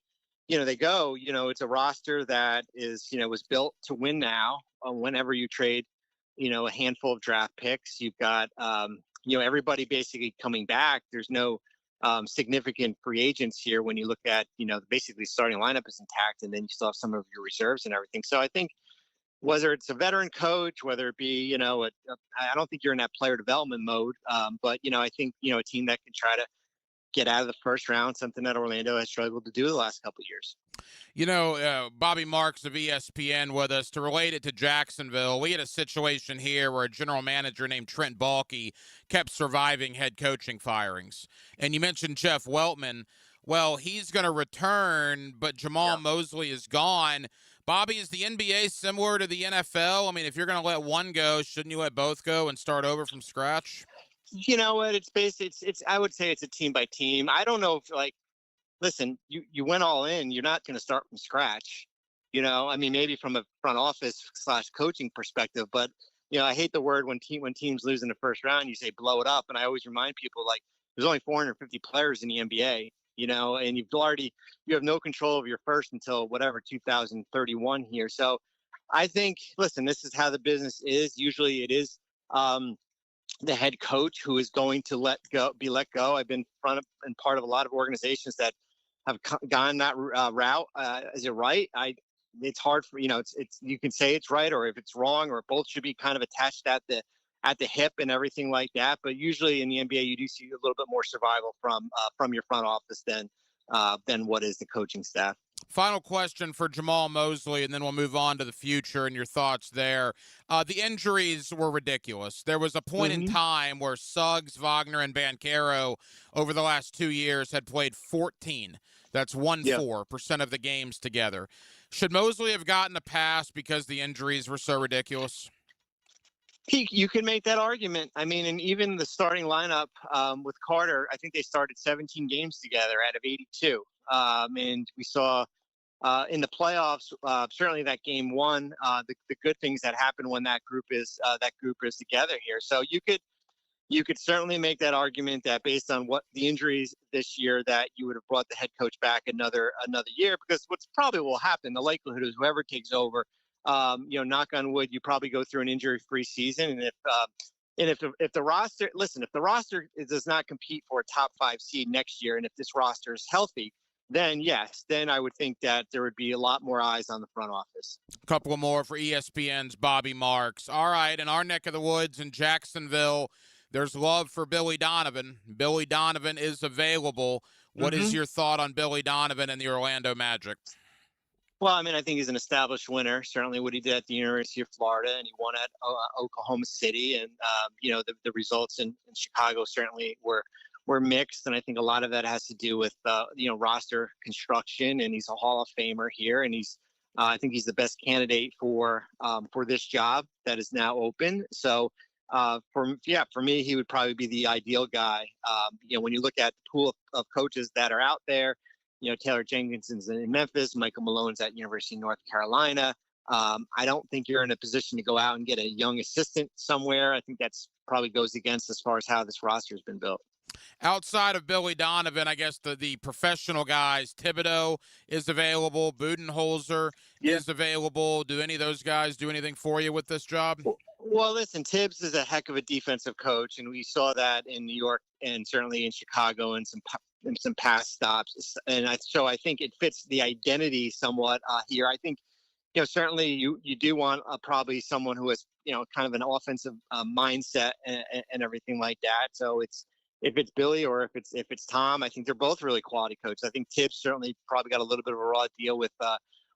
go, it's a roster that was built to win now. Whenever you trade, a handful of draft picks, you've got, everybody basically coming back. There's no significant free agents here when you look at, basically starting lineup is intact, and then you still have some of your reserves and everything. So I think whether it's a veteran coach, whether it be, I don't think you're in that player development mode, but, I think, a team that can try to get out of the first round, something that Orlando has struggled to do the last couple of years. Bobby Marks of ESPN with us. To relate it to Jacksonville, we had a situation here where a general manager named Trent Baalke kept surviving head coaching firings. And you mentioned Jeff Weltman. Well, he's going to return, but Jamal Mosley is gone. Bobby, is the NBA similar to the NFL? I mean, if you're going to let one go, shouldn't you let both go and start over from scratch? You know what? It's I would say it's a team by team. I don't know if, listen, you went all in. You're not going to start from scratch. I mean, maybe from a front office / coaching perspective, but I hate the word when teams lose in the first round, you say blow it up. And I always remind people, like, there's only 450 players in the NBA, and you have no control of your first until whatever 2031 here. So I think, listen, this is how the business is. Usually it is the head coach who is going to be let go. I've been part of a lot of organizations that have gone that route. Is it right? It's hard for, it's you can say it's right, or if it's wrong, or both should be kind of attached at the hip and everything like that. But usually in the NBA, you do see a little bit more survival from your front office than what is the coaching staff. Final question for Jamal Mosley, and then we'll move on to the future and your thoughts there. The injuries were ridiculous. There was a point in time where Suggs, Wagner, and Banchero over the last 2 years had played 14. That's 4% of the games together. Should Mosley have gotten a pass because the injuries were so ridiculous? You can make that argument. I mean, and even the starting lineup with Carter, I think they started 17 games together out of 82. And we saw in the playoffs, certainly that game one, the good things that happen when that group is together here. So you could certainly make that argument that based on what the injuries this year, that you would have brought the head coach back another year, because what's probably will happen, the likelihood is whoever takes over, knock on wood, you probably go through an injury-free season. And if the roster does not compete for a top 5 seed next year, and if this roster is healthy, then yes, then I would think that there would be a lot more eyes on the front office. A couple more for ESPN's Bobby Marks. All right, in our neck of the woods in Jacksonville, there's love for Billy Donovan. Billy Donovan is available. What is your thought on Billy Donovan and the Orlando Magic? Well, I mean, I think he's an established winner. Certainly what he did at the University of Florida, and he won at Oklahoma City. And, the results in Chicago certainly were mixed. And I think a lot of that has to do with, roster construction. And he's a Hall of Famer here. And I think he's the best candidate for this job that is now open. So, for me, he would probably be the ideal guy. When you look at the pool of coaches that are out there, Taylor Jenkinson's in Memphis, Michael Malone's at University of North Carolina. I don't think you're in a position to go out and get a young assistant somewhere. I think that's probably goes against as far as how this roster has been built. Outside of Billy Donovan, I guess the professional guys, Thibodeau is available, Budenholzer is available. Do any of those guys do anything for you with this job? Well, listen, Tibbs is a heck of a defensive coach, and we saw that in New York and certainly in Chicago and some past stops. And so I think it fits the identity somewhat here. I think, certainly you do want probably someone who has, kind of an offensive mindset and everything like that. So if it's Billy or if it's Tom, I think they're both really quality coaches. I think Tibbs certainly probably got a little bit of a raw deal with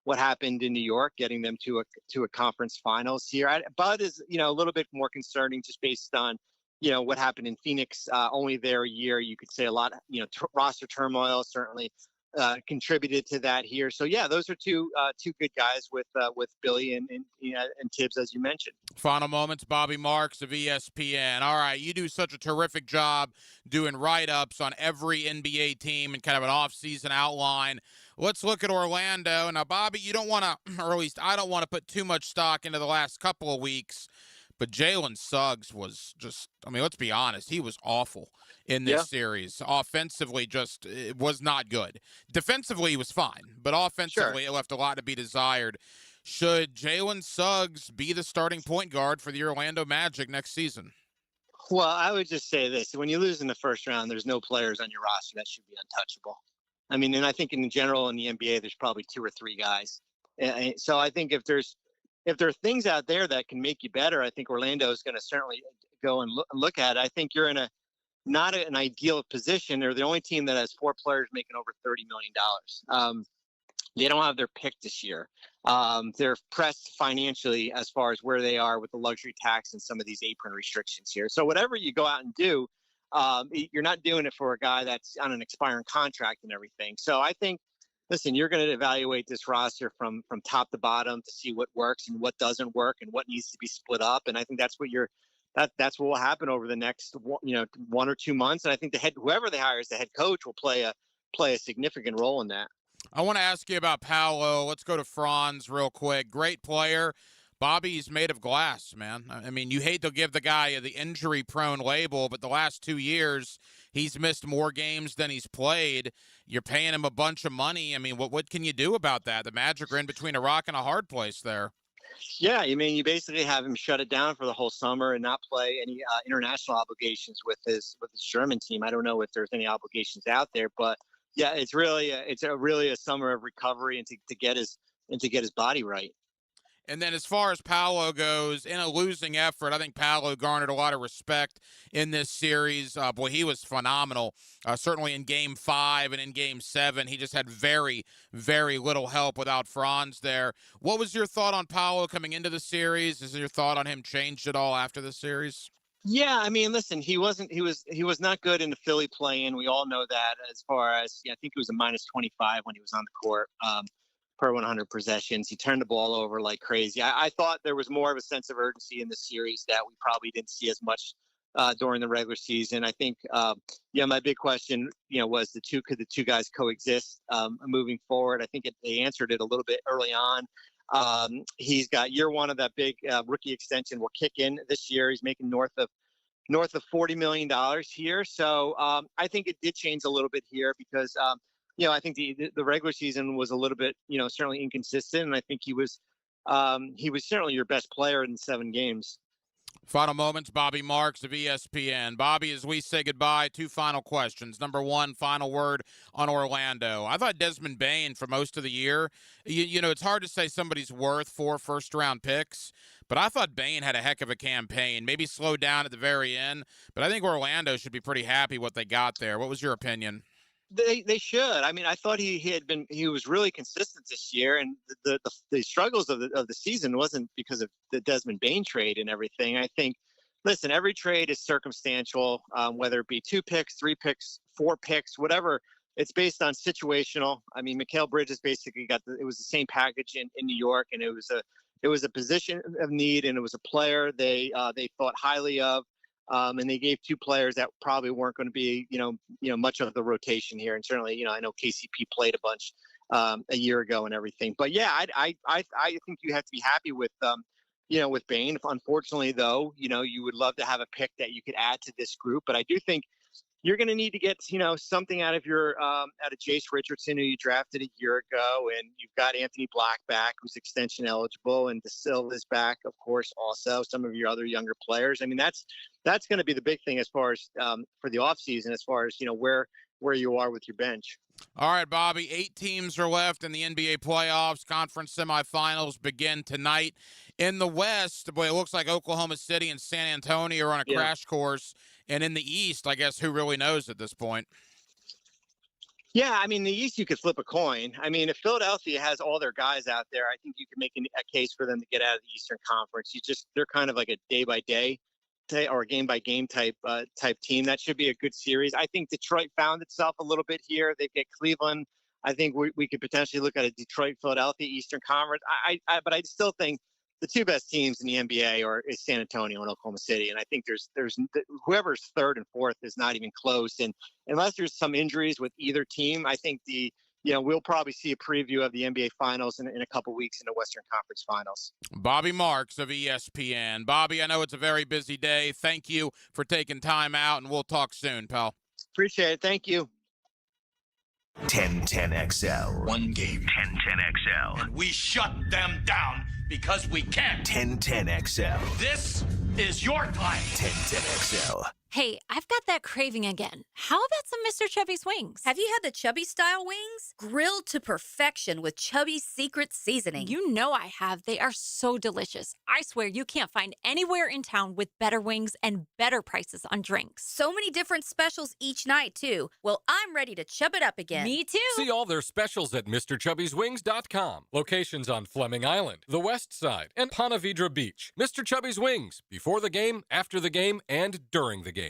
what happened in New York, getting them to a conference finals here. Bud is, a little bit more concerning just based on, what happened in Phoenix, only there a year. You could say a lot, roster turmoil certainly contributed to that here. So yeah, those are two good guys with Billy and Tibbs, as you mentioned. Final moments, Bobby Marks of ESPN. All right, you do such a terrific job doing write-ups on every NBA team and kind of an off-season outline. Let's look at Orlando. Now, Bobby, you don't want to, or at least I don't want to put too much stock into the last couple of weeks, but Jalen Suggs was just, let's be honest, he was awful in this series. Offensively, it was not good. Defensively, he was fine, but offensively, it left a lot to be desired. Should Jalen Suggs be the starting point guard for the Orlando Magic next season? Well, I would just say this. When you lose in the first round, there's no players on your roster that should be untouchable. And I think in general in the NBA, there's probably 2 or 3 guys. So I think if there are things out there that can make you better, I think Orlando is going to certainly go and look at it. I think you're in not an ideal position. They're the only team that has 4 players making over $30 million. They don't have their pick this year. They're pressed financially as far as where they are with the luxury tax and some of these apron restrictions here. So whatever you go out and do, you're not doing it for a guy that's on an expiring contract and everything. So I think, listen, you're going to evaluate this roster from top to bottom to see what works and what doesn't work and what needs to be split up. And I think that's what that's what will happen over the next 1 or 2 months. And I think whoever they hire as the head coach will play a significant role in that. I want to ask you about Paolo. Let's go to Franz real quick. Great player, Bobby's made of glass, man. I mean, you hate to give the guy the injury-prone label, but the last 2 years, he's missed more games than he's played. You're paying him a bunch of money. I mean, what can you do about that? The Magic are in between a rock and a hard place there. Yeah, I mean, you basically have him shut it down for the whole summer and not play any international obligations with his German team. I don't know if there's any obligations out there, but yeah, it's really a summer of recovery and to get his body right. And then as far as Paolo goes, in a losing effort, I think Paolo garnered a lot of respect in this series. Boy, he was phenomenal. Certainly in Game 5 and in Game 7, he just had very, very little help without Franz there. What was your thought on Paolo coming into the series? Is your thought on him changed at all after the series? Yeah, I mean, listen, he was not good in the Philly play-in. We all know that. As far as I think it was a -25 when he was on the court. Per 100 possessions. He turned the ball over like crazy. I thought there was more of a sense of urgency in the series that we probably didn't see as much during the regular season. I think, my big question, was could the two guys coexist moving forward? I think they answered it a little bit early on. He's got year one of that big rookie extension will kick in this year. He's making north of $40 million here. So I think it did change a little bit here because, I think the regular season was a little bit, certainly inconsistent, and I think he was certainly your best player in 7 games. Final moments, Bobby Marks of ESPN. Bobby, as we say goodbye, 2 final questions. Number 1, final word on Orlando. I thought Desmond Bane for most of the year, it's hard to say somebody's worth 4 first-round picks, but I thought Bane had a heck of a campaign, maybe slowed down at the very end, but I think Orlando should be pretty happy what they got there. What was your opinion? They should. I mean, I thought he was really consistent this year, and the struggles of the season wasn't because of the Desmond Bane trade and everything. I think, listen, every trade is circumstantial, whether it be 2 picks, 3 picks, 4 picks, whatever. It's based on situational. I mean, Mikal Bridges basically it was the same package in New York, and it was a position of need, and it was a player they thought highly of. And they gave 2 players that probably weren't going to be, much of the rotation here. And certainly, I know KCP played a bunch a year ago and everything. But yeah, I think you have to be happy with, with Bane. Unfortunately, though, you would love to have a pick that you could add to this group. But I do think you're going to need to get, something out of Jace Richardson, who you drafted a year ago, and you've got Anthony Black back, who's extension eligible, and DeSilva is back, of course, also some of your other younger players. I mean, that's going to be the big thing as far as for the offseason, as far as, where you are with your bench. All right, Bobby, 8 teams are left in the NBA playoffs. Conference semifinals begin tonight. In the West, boy, it looks like Oklahoma City and San Antonio are on a crash course. And in the East, I guess, who really knows at this point? Yeah, I mean, the East, you could flip a coin. I mean, if Philadelphia has all their guys out there, I think you can make a case for them to get out of the Eastern Conference. They're kind of like a day-by-day or a game-by-game type team. That should be a good series. I think Detroit found itself a little bit here. They get Cleveland. I think we could potentially look at a Detroit-Philadelphia Eastern Conference. But I still think the 2 best teams in the NBA is San Antonio and Oklahoma City, and I think there's whoever's 3rd and 4th is not even close. And unless there's some injuries with either team, I think we'll probably see a preview of the NBA Finals in a couple weeks in the Western Conference Finals. Bobby Marks of ESPN. Bobby, I know it's a very busy day. Thank you for taking time out, and we'll talk soon, pal. Appreciate it. Thank you. 1010XL. One game. 1010XL. And we shut them down because we can. 1010XL. This is your time. 1010XL. Hey, I've got that craving again. How about some Mr. Chubby's wings? Have you had the Chubby style wings? Grilled to perfection with Chubby's secret seasoning. You know I have. They are so delicious. I swear you can't find anywhere in town with better wings and better prices on drinks. So many different specials each night, too. Well, I'm ready to chub it up again. Me too. See all their specials at MrChubby'sWings.com. Locations on Fleming Island, the West Side, and Ponte Vedra Beach. Mr. Chubby's Wings. Before the game, after the game, and during the game.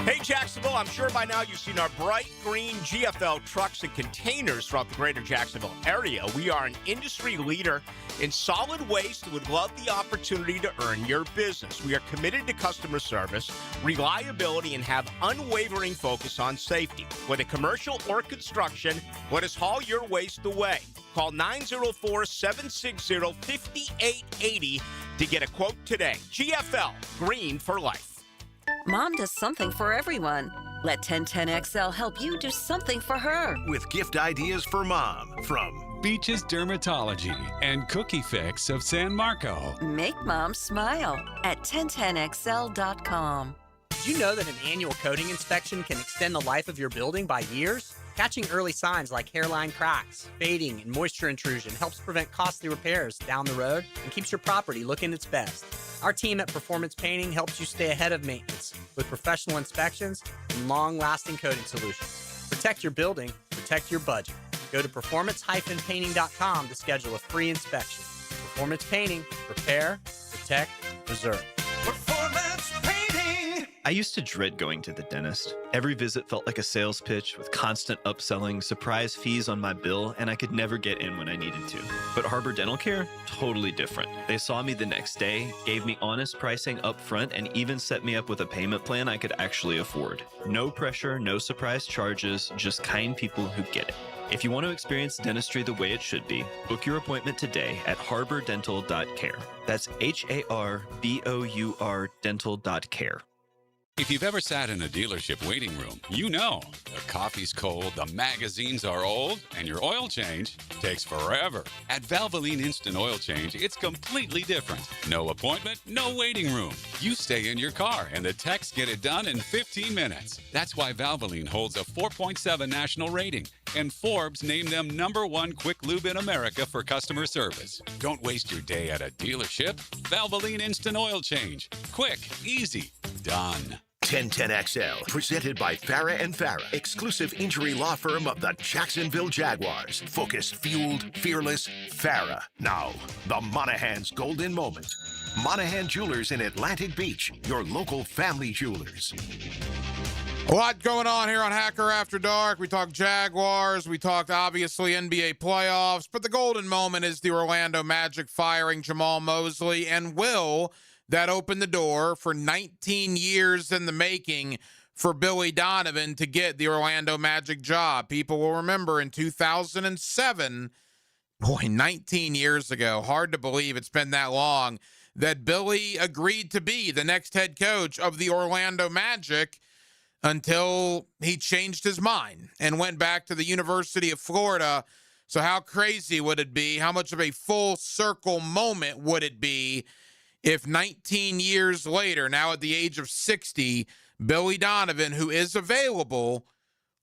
Hey, Jacksonville, I'm sure by now you've seen our bright green GFL trucks and containers throughout the greater Jacksonville area. We are an industry leader in solid waste and would love the opportunity to earn your business. We are committed to customer service, reliability, and have unwavering focus on safety. Whether commercial or construction, let us haul your waste away. Call 904-760-5880 to get a quote today. GFL, green for life. Mom does something for everyone. Let 1010XL help you do something for her. With gift ideas for mom from Beaches Dermatology and Cookie Fix of San Marco. Make mom smile at 1010XL.com. Did you know that an annual coating inspection can extend the life of your building by years? Catching early signs like hairline cracks, fading, and moisture intrusion helps prevent costly repairs down the road and keeps your property looking its best. Our team at Performance Painting helps you stay ahead of maintenance with professional inspections and long-lasting coating solutions. Protect your building, protect your budget. Go to performance-painting.com to schedule a free inspection. Performance Painting, repair, protect, preserve. Performance Painting! I used to dread going to the dentist. Every visit felt like a sales pitch with constant upselling, surprise fees on my bill, and I could never get in when I needed to. But Harbor Dental Care? Totally different. They saw me the next day, gave me honest pricing up front, and even set me up with a payment plan I could actually afford. No pressure, no surprise charges, just kind people who get it. If you want to experience dentistry the way it should be, book your appointment today at harbordental.care. That's HARBOUR dental.care. If you've ever sat in a dealership waiting room, you know the coffee's cold, the magazines are old, and your oil change takes forever. At Valvoline Instant Oil Change, it's completely different. No appointment, no waiting room. You stay in your car, and the techs get it done in 15 minutes. That's why Valvoline holds a 4.7 national rating, and Forbes named them #1 quick lube in America for customer service. Don't waste your day at a dealership. Valvoline Instant Oil Change. Quick, easy, done. 1010XL, presented by Farah & Farah, exclusive injury law firm of the Jacksonville Jaguars. Focused, fueled, fearless, Farah. Now, the Monahan's golden moment. Monahan Jewelers in Atlantic Beach, your local family jewelers. A lot going on here on Hacker After Dark. We talked Jaguars. We talked, obviously, NBA playoffs. But the golden moment is the Orlando Magic firing Jamal Mosley. And will that open the door for 19 years in the making for Billy Donovan to get the Orlando Magic job? People will remember in 2007, 19 years ago, hard to believe it's been that long, that Billy agreed to be the next head coach of the Orlando Magic until he changed his mind and went back to the University of Florida. So how crazy would it be? How much of a full circle moment would it be if 19 years later, now at the age of 60, Billy Donovan, who is available,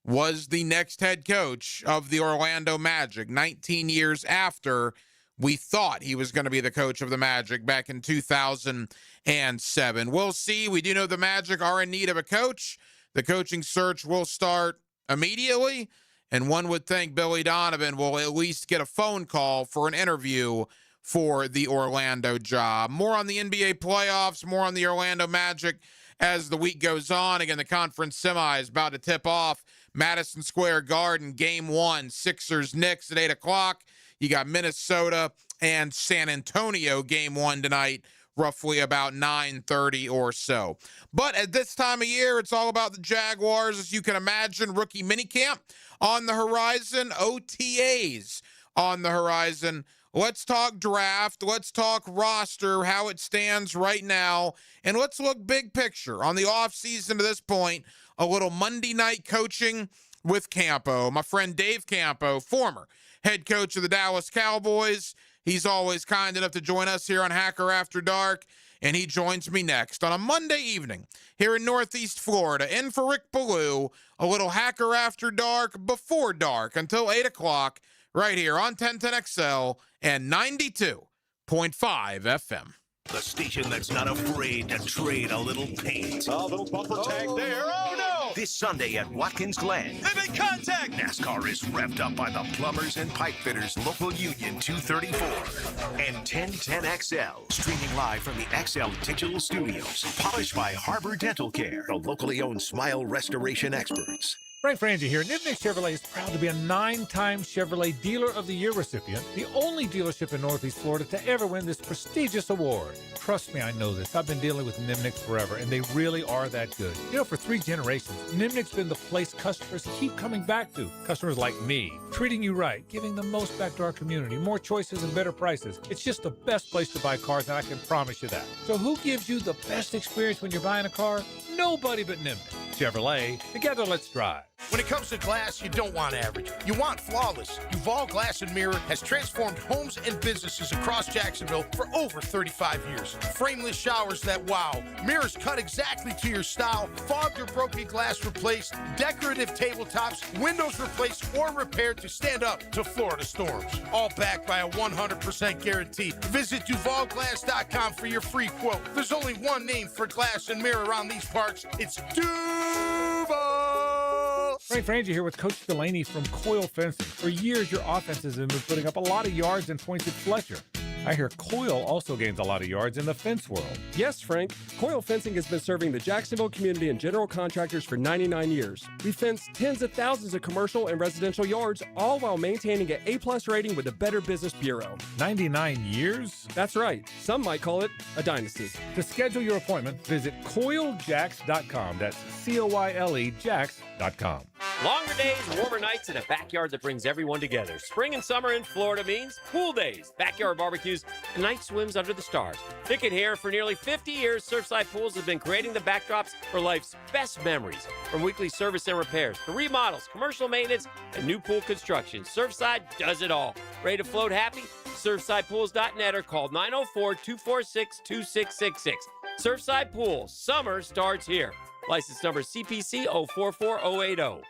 was the next head coach of the Orlando Magic 19 years after we thought he was going to be the coach of the Magic back in 2007. We'll see. We do know the Magic are in need of a coach. The coaching search will start immediately, and one would think Billy Donovan will at least get a phone call for an interview for the Orlando job. More on the NBA playoffs, more on the Orlando Magic as the week goes on. Again, the conference semi is about to tip off. Madison Square Garden, Game 1, Sixers-Knicks at 8 o'clock. You got Minnesota and San Antonio, Game 1 tonight, roughly about 9:30 or so. But at this time of year, it's all about the Jaguars. As you can imagine, rookie minicamp on the horizon, OTAs on the horizon. Let's talk draft. Let's talk roster, how it stands right now. And let's look big picture on the offseason to this point. A little Monday night coaching with Campo. My friend Dave Campo, former head coach of the Dallas Cowboys. He's always kind enough to join us here on Hacker After Dark. And he joins me next on a Monday evening here in Northeast Florida. In for Rick Ballou, a little Hacker After Dark before dark until 8 o'clock. Right here on 1010XL and 92.5 FM. The station that's not afraid to trade a little paint. A little bumper tag there. Oh, no! this Sunday at Watkins Glen. They make contact! NASCAR is revved up by the Plumbers and Pipe Fitters Local Union 234 and 1010XL. Streaming live from the XL Digital Studios. Polished by Harbor Dental Care, the locally owned smile restoration experts. Frank Frangie here. Nimnik Chevrolet is proud to be a 9-time Chevrolet Dealer of the Year recipient, the only dealership in Northeast Florida to ever win this prestigious award. Trust me, I know this. I've been dealing with Nimnik forever, and they really are that good. You know, for 3 generations, Nimnik's been the place customers keep coming back to. Customers like me, treating you right, giving the most back to our community, more choices and better prices. It's just the best place to buy cars, and I can promise you that. So who gives you the best experience when you're buying a car? Nobody but Nimnik. Chevrolet, together let's drive. When it comes to glass, you don't want average. You want flawless. Duval Glass and Mirror has transformed homes and businesses across Jacksonville for over 35 years. Frameless showers that wow. Mirrors cut exactly to your style. Fogged or broken glass replaced. Decorative tabletops. Windows replaced or repaired to stand up to Florida storms. All backed by a 100% guarantee. Visit DuvalGlass.com for your free quote. There's only one name for glass and mirror around these parts. It's Duval! Frank Frangie here with Coach Delaney from Coil Fencing. For years, your offenses have been putting up a lot of yards and points at Fletcher. I hear Coil also gains a lot of yards in the fence world. Yes, Frank. Coil Fencing has been serving the Jacksonville community and general contractors for 99 years. We fence tens of thousands of commercial and residential yards, all while maintaining an A+ rating with the Better Business Bureau. 99 years? That's right. Some might call it a dynasty. To schedule your appointment, visit CoilJacks.com. That's COYLE Jacks.com. Longer days, warmer nights, and a backyard that brings everyone together. Spring and summer in Florida means pool days, backyard barbecues, and night swims under the stars. Pickett here. For nearly 50 years, Surfside Pools have been creating the backdrops for life's best memories. From weekly service and repairs to remodels, commercial maintenance, and new pool construction, Surfside does it all. Ready to float happy? SurfsidePools.net or call 904-246-2666. Surfside Pools. Summer starts here. License number CPC 044080.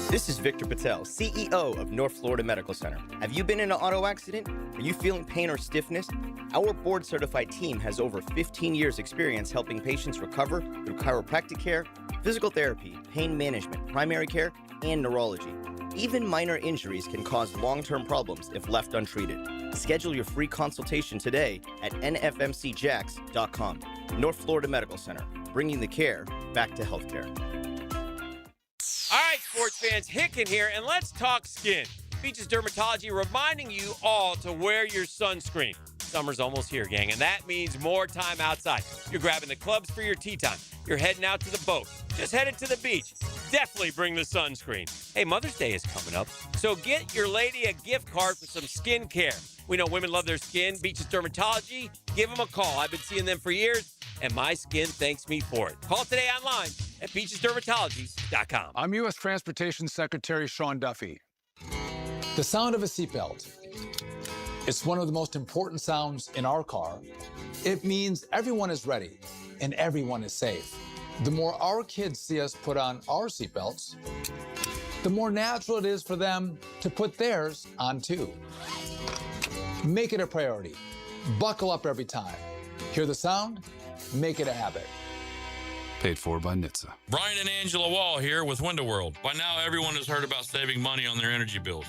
This is Victor Patel, CEO of North Florida Medical Center. Have you been in an auto accident? Are you feeling pain or stiffness? Our board-certified team has over 15 years' experience helping patients recover through chiropractic care, physical therapy, pain management, primary care, and neurology. Even minor injuries can cause long-term problems if left untreated. Schedule your free consultation today at nfmcjacks.com. North Florida Medical Center, bringing the care back to healthcare. All right, sports fans, Hicken here, and let's talk skin. Beaches Dermatology reminding you all to wear your sunscreen. Summer's almost here, gang, and that means more time outside. You're grabbing the clubs for your tea time. You're heading out to the boat. Just headed to the beach. Definitely bring the sunscreen. Hey, Mother's Day is coming up, so get your lady a gift card for some skin care. We know women love their skin. Beaches Dermatology, give them a call. I've been seeing them for years, and my skin thanks me for it. Call today online at beachesdermatology.com. I'm U.S. Transportation Secretary Sean Duffy. The sound of a seatbelt. It's one of the most important sounds in our car. It means everyone is ready and everyone is safe. The more our kids see us put on our seatbelts, the more natural it is for them to put theirs on too. Make it a priority. Buckle up every time. Hear the sound? Make it a habit. Paid for by NHTSA. Brian and Angela Wall here with Window World. By now, everyone has heard about saving money on their energy bills.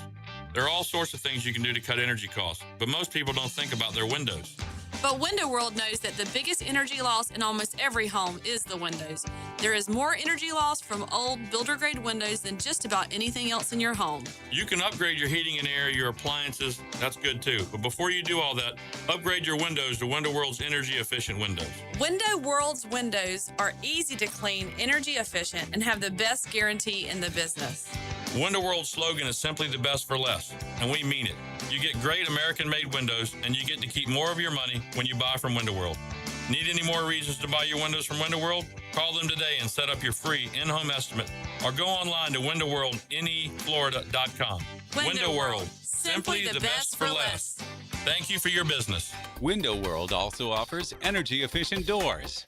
There are all sorts of things you can do to cut energy costs, but most people don't think about their windows. But Window World knows that the biggest energy loss in almost every home is the windows. There is more energy loss from old builder-grade windows than just about anything else in your home. You can upgrade your heating and air, your appliances. That's good too. But before you do all that, upgrade your windows to Window World's energy-efficient windows. Window World's windows are easy to clean, energy-efficient, and have the best guarantee in the business. Window World's slogan is simply the best for less, and we mean it. You get great American-made windows, and you get to keep more of your money when you buy from Window World. Need any more reasons to buy your windows from Window World? Call them today and set up your free in-home estimate, or go online to windowworldneflorida.com. Window World, simply the best for less. Thank you for your business. Window World also offers energy-efficient doors.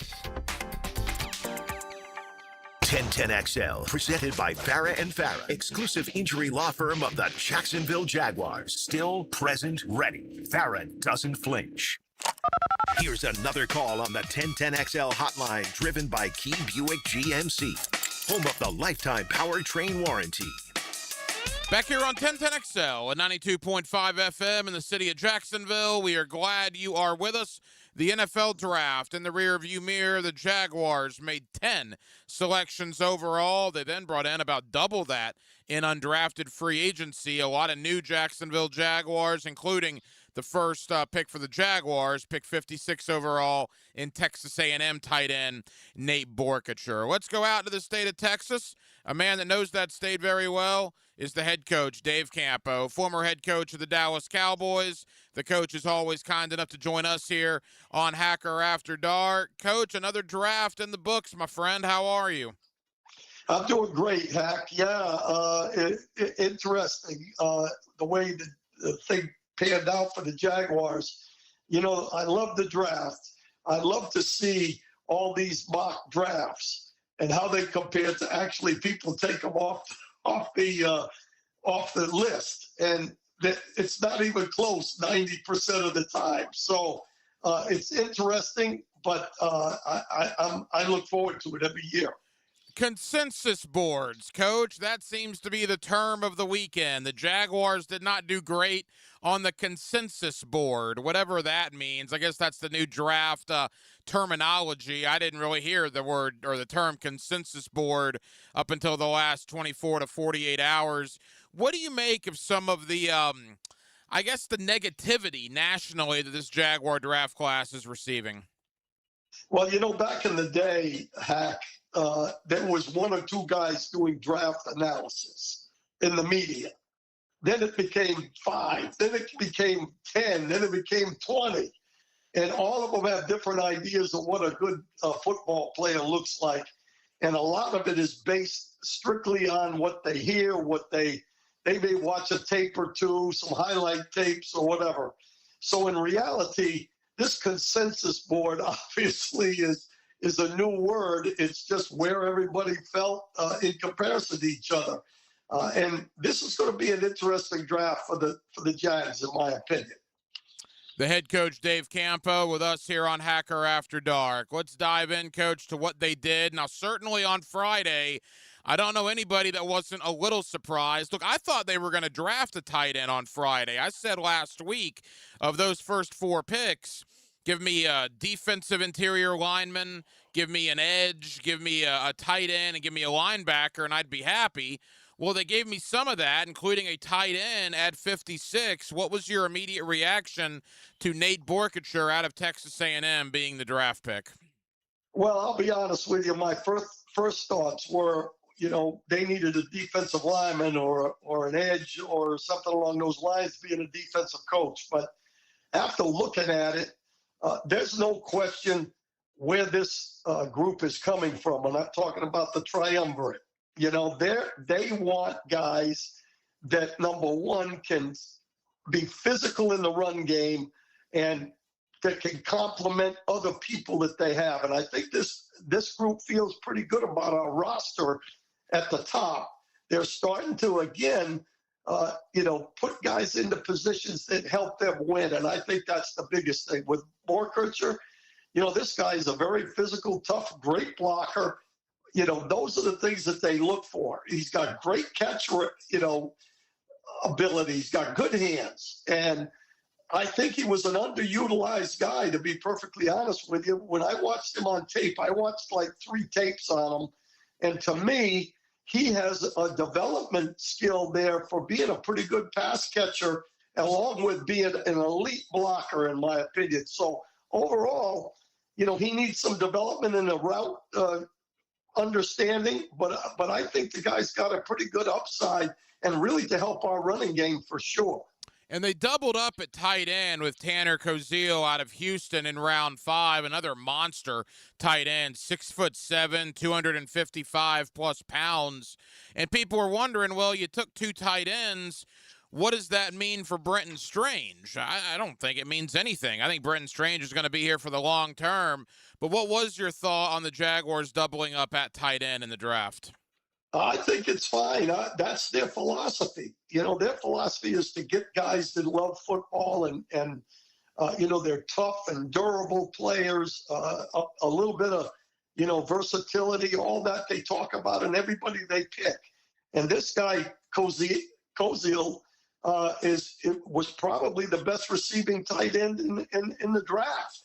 1010XL, presented by Farah & Farah, exclusive injury law firm of the Jacksonville Jaguars. Still, present, ready. Farah doesn't flinch. Here's another call on the 1010XL hotline, driven by Key Buick GMC. home of the lifetime powertrain warranty. Back here on 1010XL at 92.5 FM in the city of Jacksonville. We are glad you are with us. The NFL draft in the rearview mirror. The Jaguars made 10 selections overall. They then brought in about double that in undrafted free agency. A lot of new Jacksonville Jaguars, including the first pick for the Jaguars, pick 56 overall in Texas A&M tight end Nate Borkacher. Let's go out to the state of Texas. A man that knows that state very well is the head coach, Dave Campo, former head coach of the Dallas Cowboys. The coach is always kind enough to join us here on Hacker After Dark. Coach, another draft in the books, my friend. How are you? I'm doing great, Hack. Yeah, interesting the way the thing panned out for the Jaguars. You know, I love the draft. I love to see all these mock drafts and how they compare to actually people take them off the list, and it's not even close 90% of the time. So it's interesting, but I look forward to it every year. Consensus boards, Coach. That seems to be the term of the weekend. The Jaguars did not do great on the consensus board, whatever that means. I guess that's the new draft terminology. I didn't really hear the word or the term consensus board up until the last 24 to 48 hours. What do you make of some of the, I guess, the negativity nationally that this Jaguar draft class is receiving? Well, you know, back in the day, Hack, there was one or two guys doing draft analysis in the media. Then it became 5. Then it became 10. Then it became 20. And all of them have different ideas of what a good football player looks like. And a lot of it is based strictly on what they hear, what they may watch a tape or two, some highlight tapes or whatever. So in reality, this consensus board obviously is a new word. It's just where everybody felt in comparison to each other. And this is going to be an interesting draft for the Jags, in my opinion. The head coach, Dave Campo, with us here on Hacker After Dark. Let's dive in, Coach, to what they did. Now, certainly on Friday, I don't know anybody that wasn't a little surprised. Look, I thought they were going to draft a tight end on Friday. I said last week of those first 4 picks, give me a defensive interior lineman, give me an edge, give me a tight end, and give me a linebacker, and I'd be happy. Well, they gave me some of that, including a tight end at 56. What was your immediate reaction to Nate Borkacher out of Texas A&M being the draft pick? Well, I'll be honest with you. My first thoughts were, you know, they needed a defensive lineman or an edge or something along those lines, being a defensive coach. But after looking at it, there's no question where this group is coming from. I'm not talking about the triumvirate. You know, they want guys that, number one, can be physical in the run game and that can complement other people that they have. And I think this group feels pretty good about our roster at the top. They're starting to, again, put guys into positions that help them win. And I think that's the biggest thing. With Borkacher, you know, this guy is a very physical, tough, great blocker. You know, those are the things that they look for. He's got great catch, ability. He's got good hands. And I think he was an underutilized guy, to be perfectly honest with you. When I watched him on tape, I watched like 3 tapes on him. And to me, he has a development skill there for being a pretty good pass catcher, along with being an elite blocker, in my opinion. So overall, you know, he needs some development in the route understanding, but I think the guy's got a pretty good upside and really to help our running game for sure. And they doubled up at tight end with Tanner Koziel out of Houston in round 5, another monster tight end, 6'7", 255 plus pounds. And people were wondering, well, you took 2 tight ends. What does that mean for Brenton Strange? I don't think it means anything. I think Brenton Strange is going to be here for the long term. But what was your thought on the Jaguars doubling up at tight end in the draft? I think it's fine. That's their philosophy. You know, their philosophy is to get guys that love football and they're tough and durable players, a little bit of, versatility, all that they talk about, and everybody they pick. And this guy, Koziel, was probably the best receiving tight end in the draft.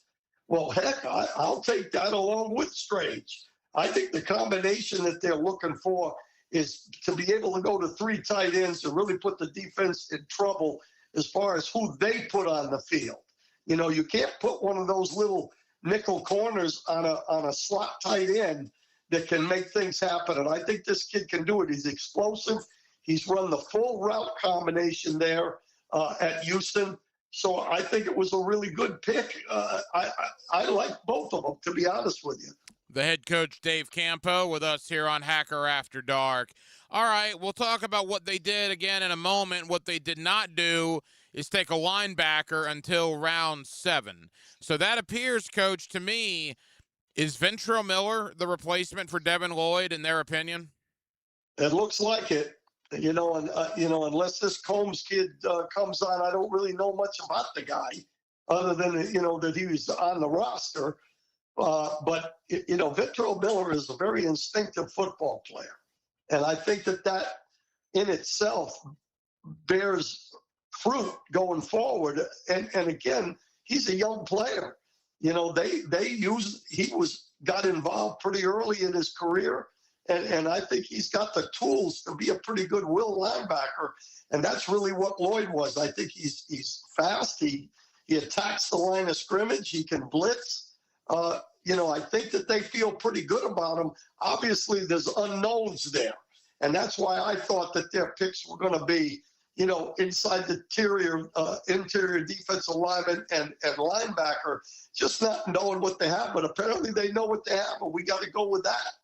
Well, heck, I'll take that along with Strange. I think the combination that they're looking for is to be able to go to 3 tight ends and really put the defense in trouble as far as who they put on the field. You can't put one of those little nickel corners on a slot tight end that can make things happen. And I think this kid can do it. He's explosive. He's run the full route combination there at Houston. So I think it was a really good pick. I like both of them, to be honest with you. The head coach, Dave Campo, with us here on Hacker After Dark. All right, we'll talk about what they did again in a moment. What they did not do is take a linebacker until round 7. So that appears, Coach, to me, is Ventrell Miller the replacement for Devin Lloyd, in their opinion? It looks like it. Unless this Combs kid comes on, I don't really know much about the guy other than, that he was on the roster. But Ventrell Miller is a very instinctive football player. And I think that in itself bears fruit going forward. And again, he's a young player. He got involved pretty early in his career. And I think he's got the tools to be a pretty good will linebacker. And that's really what Lloyd was. I think he's fast. He attacks the line of scrimmage. He can blitz. I think that they feel pretty good about him. Obviously, there's unknowns there. And that's why I thought that their picks were going to be, inside the interior defensive lineman and linebacker, just not knowing what they have. But apparently they know what they have, and we got to go with that.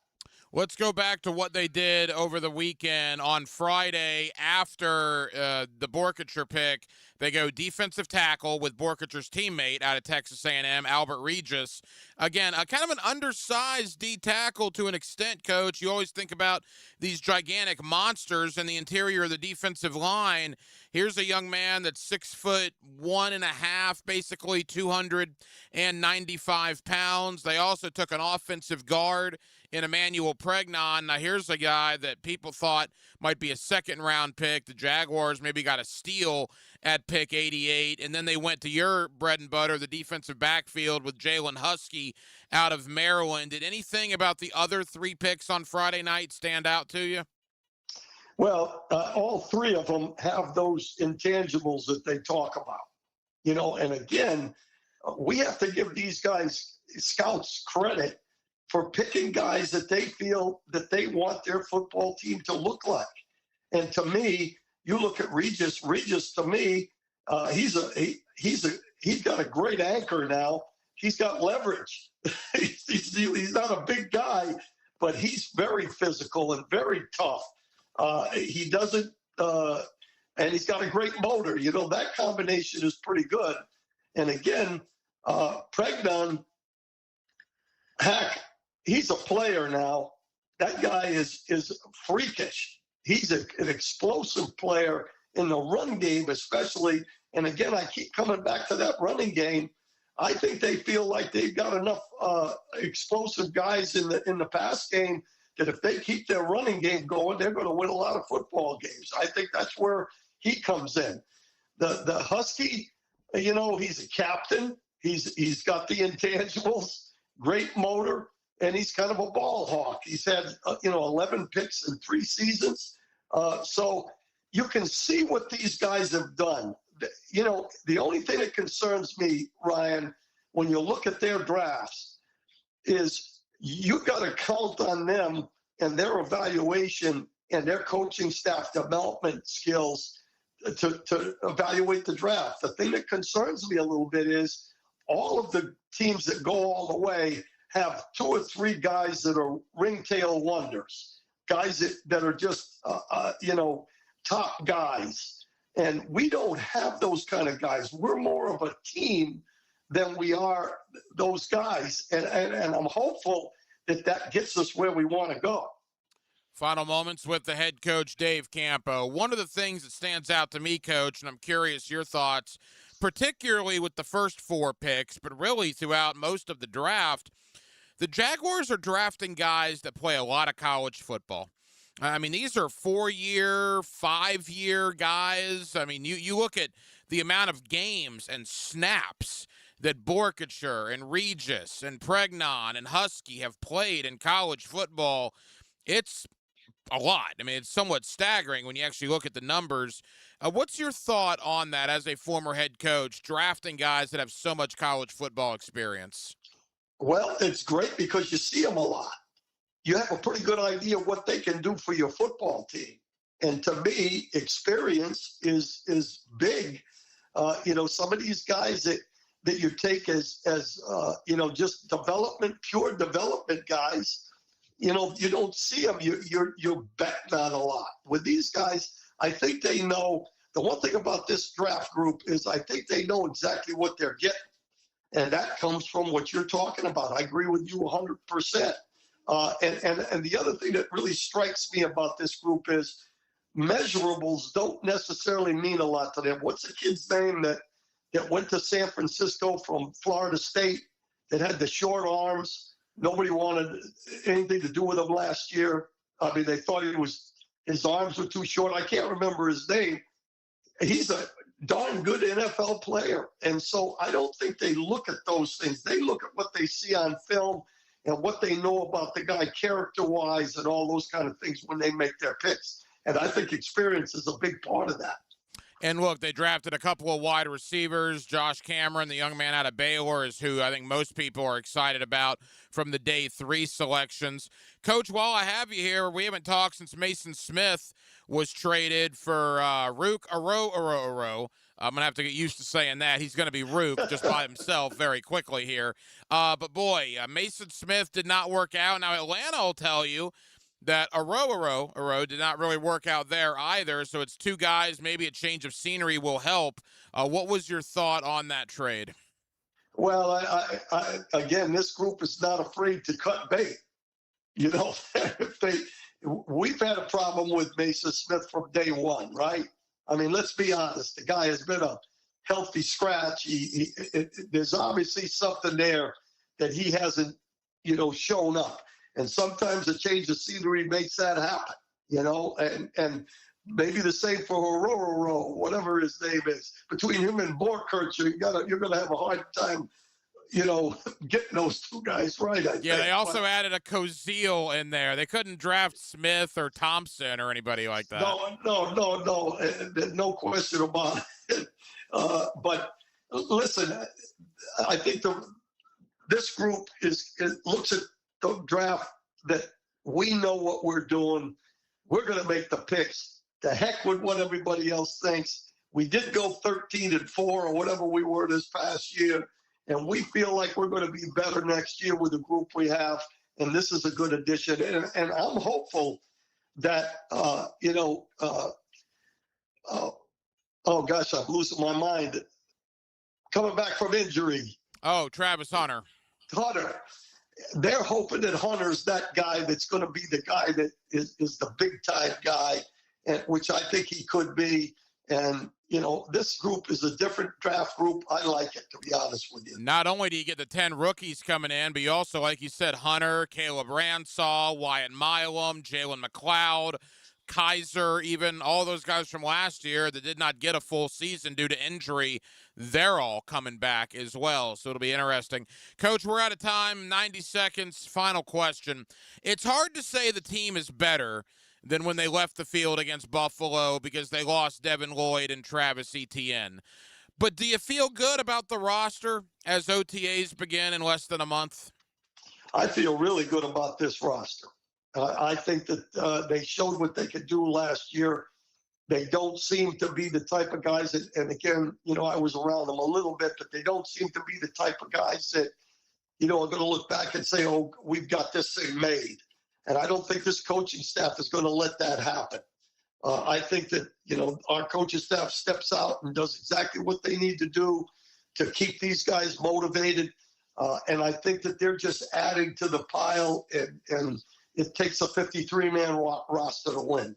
Let's go back to what they did over the weekend. On Friday, after the Borkacher pick, they go defensive tackle with Borkacher's teammate out of Texas A&M, Albert Regis. Again, a kind of an undersized D tackle to an extent, Coach. You always think about these gigantic monsters in the interior of the defensive line. Here's a young man that's 6'1.5", basically 295 pounds. They also took an offensive guard in Emmanuel Pregnon. Now, here's a guy that people thought might be a second-round pick. The Jaguars maybe got a steal at pick 88, and then they went to your bread and butter, the defensive backfield, with Jalen Husky out of Maryland. Did anything about the other 3 picks on Friday night stand out to you? Well, all 3 of them have those intangibles that they talk about. And again, we have to give these guys, scouts, credit for picking guys that they feel that they want their football team to look like. And to me, you look at Regis. Regis, to me, he's got a great anchor now. He's got leverage. he's not a big guy, but he's very physical and very tough. He doesn't, and he's got a great motor. That combination is pretty good. And again, Pregnon, heck, he's a player now. That guy is freakish. He's an explosive player in the run game, especially. And again, I keep coming back to that running game. I think they feel like they've got enough explosive guys in the pass game that if they keep their running game going, they're going to win a lot of football games. I think that's where he comes in. The Husky, he's a captain. He's got the intangibles, great motor. And he's kind of a ball hawk. He's had, 11 picks in 3 seasons. So you can see what these guys have done. The only thing that concerns me, Ryan, when you look at their drafts, is you got to count on them and their evaluation and their coaching staff development skills to evaluate the draft. The thing that concerns me a little bit is all of the teams that go all the way have 2 or 3 guys that are ringtail wonders, guys that are just, top guys. And we don't have those kind of guys. We're more of a team than we are those guys. And I'm hopeful that gets us where we want to go. Final moments with the head coach, Dave Campo. One of the things that stands out to me, Coach, and I'm curious your thoughts, particularly with the first 4 picks, but really throughout most of the draft, the Jaguars are drafting guys that play a lot of college football. I mean, these are 4-year, 5-year guys. I mean, you look at the amount of games and snaps that Borkature and Regis and Pregnon and Husky have played in college football. It's a lot. I mean, it's somewhat staggering when you actually look at the numbers. What's your thought on that as a former head coach, drafting guys that have so much college football experience? Well, it's great because you see them a lot. You have a pretty good idea what they can do for your football team. And to me, experience is big. Some of these guys that you take as just pure development guys, you don't see them. You're betting on a lot. With these guys, I think they know. The one thing about this draft group is I think they know exactly what they're getting. And that comes from what you're talking about. I agree with you 100%. And the other thing that really strikes me about this group is measurables don't necessarily mean a lot to them. What's the kid's name that went to San Francisco from Florida State that had the short arms? Nobody wanted anything to do with him last year. I mean, they thought his arms were too short. I can't remember his name. He's a darn good NFL player. And so I don't think they look at those things. They look at what they see on film and what they know about the guy character-wise and all those kind of things when they make their picks. And I think experience is a big part of that. And look, they drafted a couple of wide receivers. Josh Cameron, the young man out of Baylor, is who I think most people are excited about from the day 3 selections. Coach, while I have you here, we haven't talked since Mason Smith was traded for Rook Aro. I'm going to have to get used to saying that. He's going to be Rook just by himself very quickly here. But boy, Mason Smith did not work out. Now, Atlanta will tell you that Aro did not really work out there either. So it's 2 guys. Maybe a change of scenery will help. What was your thought on that trade? Well, I again, this group is not afraid to cut bait. We've had a problem with Mason Smith from day one, right? I mean, let's be honest. The guy has been a healthy scratch. There's obviously something there that he hasn't, shown up. And sometimes a change of scenery makes that happen, and maybe the same for Hororo, whatever his name is. Between him and Borkircher, you're going to have a hard time, getting those 2 guys right. I think. They also added a Koziel in there. They couldn't draft Smith or Thompson or anybody like that. No question about it. But listen, I think this group looks at the draft that we know what we're doing. We're going to make the picks. The heck with what everybody else thinks. We did go 13-4 or whatever we were this past year, and we feel like we're going to be better next year with the group we have, and this is a good addition. And I'm hopeful that, oh gosh, I'm losing my mind. Coming back from injury. Oh, Travis Hunter. They're hoping that Hunter's that guy that's going to be the guy that is the big-time guy, which I think he could be. And, this group is a different draft group. I like it, to be honest with you. Not only do you get the 10 rookies coming in, but you also, like you said, Hunter, Caleb Ransaw, Wyatt Milam, Jalen McLeod, Kaiser, even all those guys from last year that did not get a full season due to injury, they're all coming back as well. So it'll be interesting. Coach, we're out of time. 90 seconds. Final question. It's hard to say the team is better than when they left the field against Buffalo because they lost Devin Lloyd and Travis Etienne. But do you feel good about the roster as OTAs begin in less than a month? I feel really good about this roster. I think that they showed what they could do last year. They don't seem to be the type of guys that, and again, I was around them a little bit, but they don't seem to be the type of guys that, are going to look back and say, oh, we've got this thing made. And I don't think this coaching staff is going to let that happen. I think that, our coaching staff steps out and does exactly what they need to do to keep these guys motivated. And I think that they're just adding to the pile, and it takes a 53-man roster to win.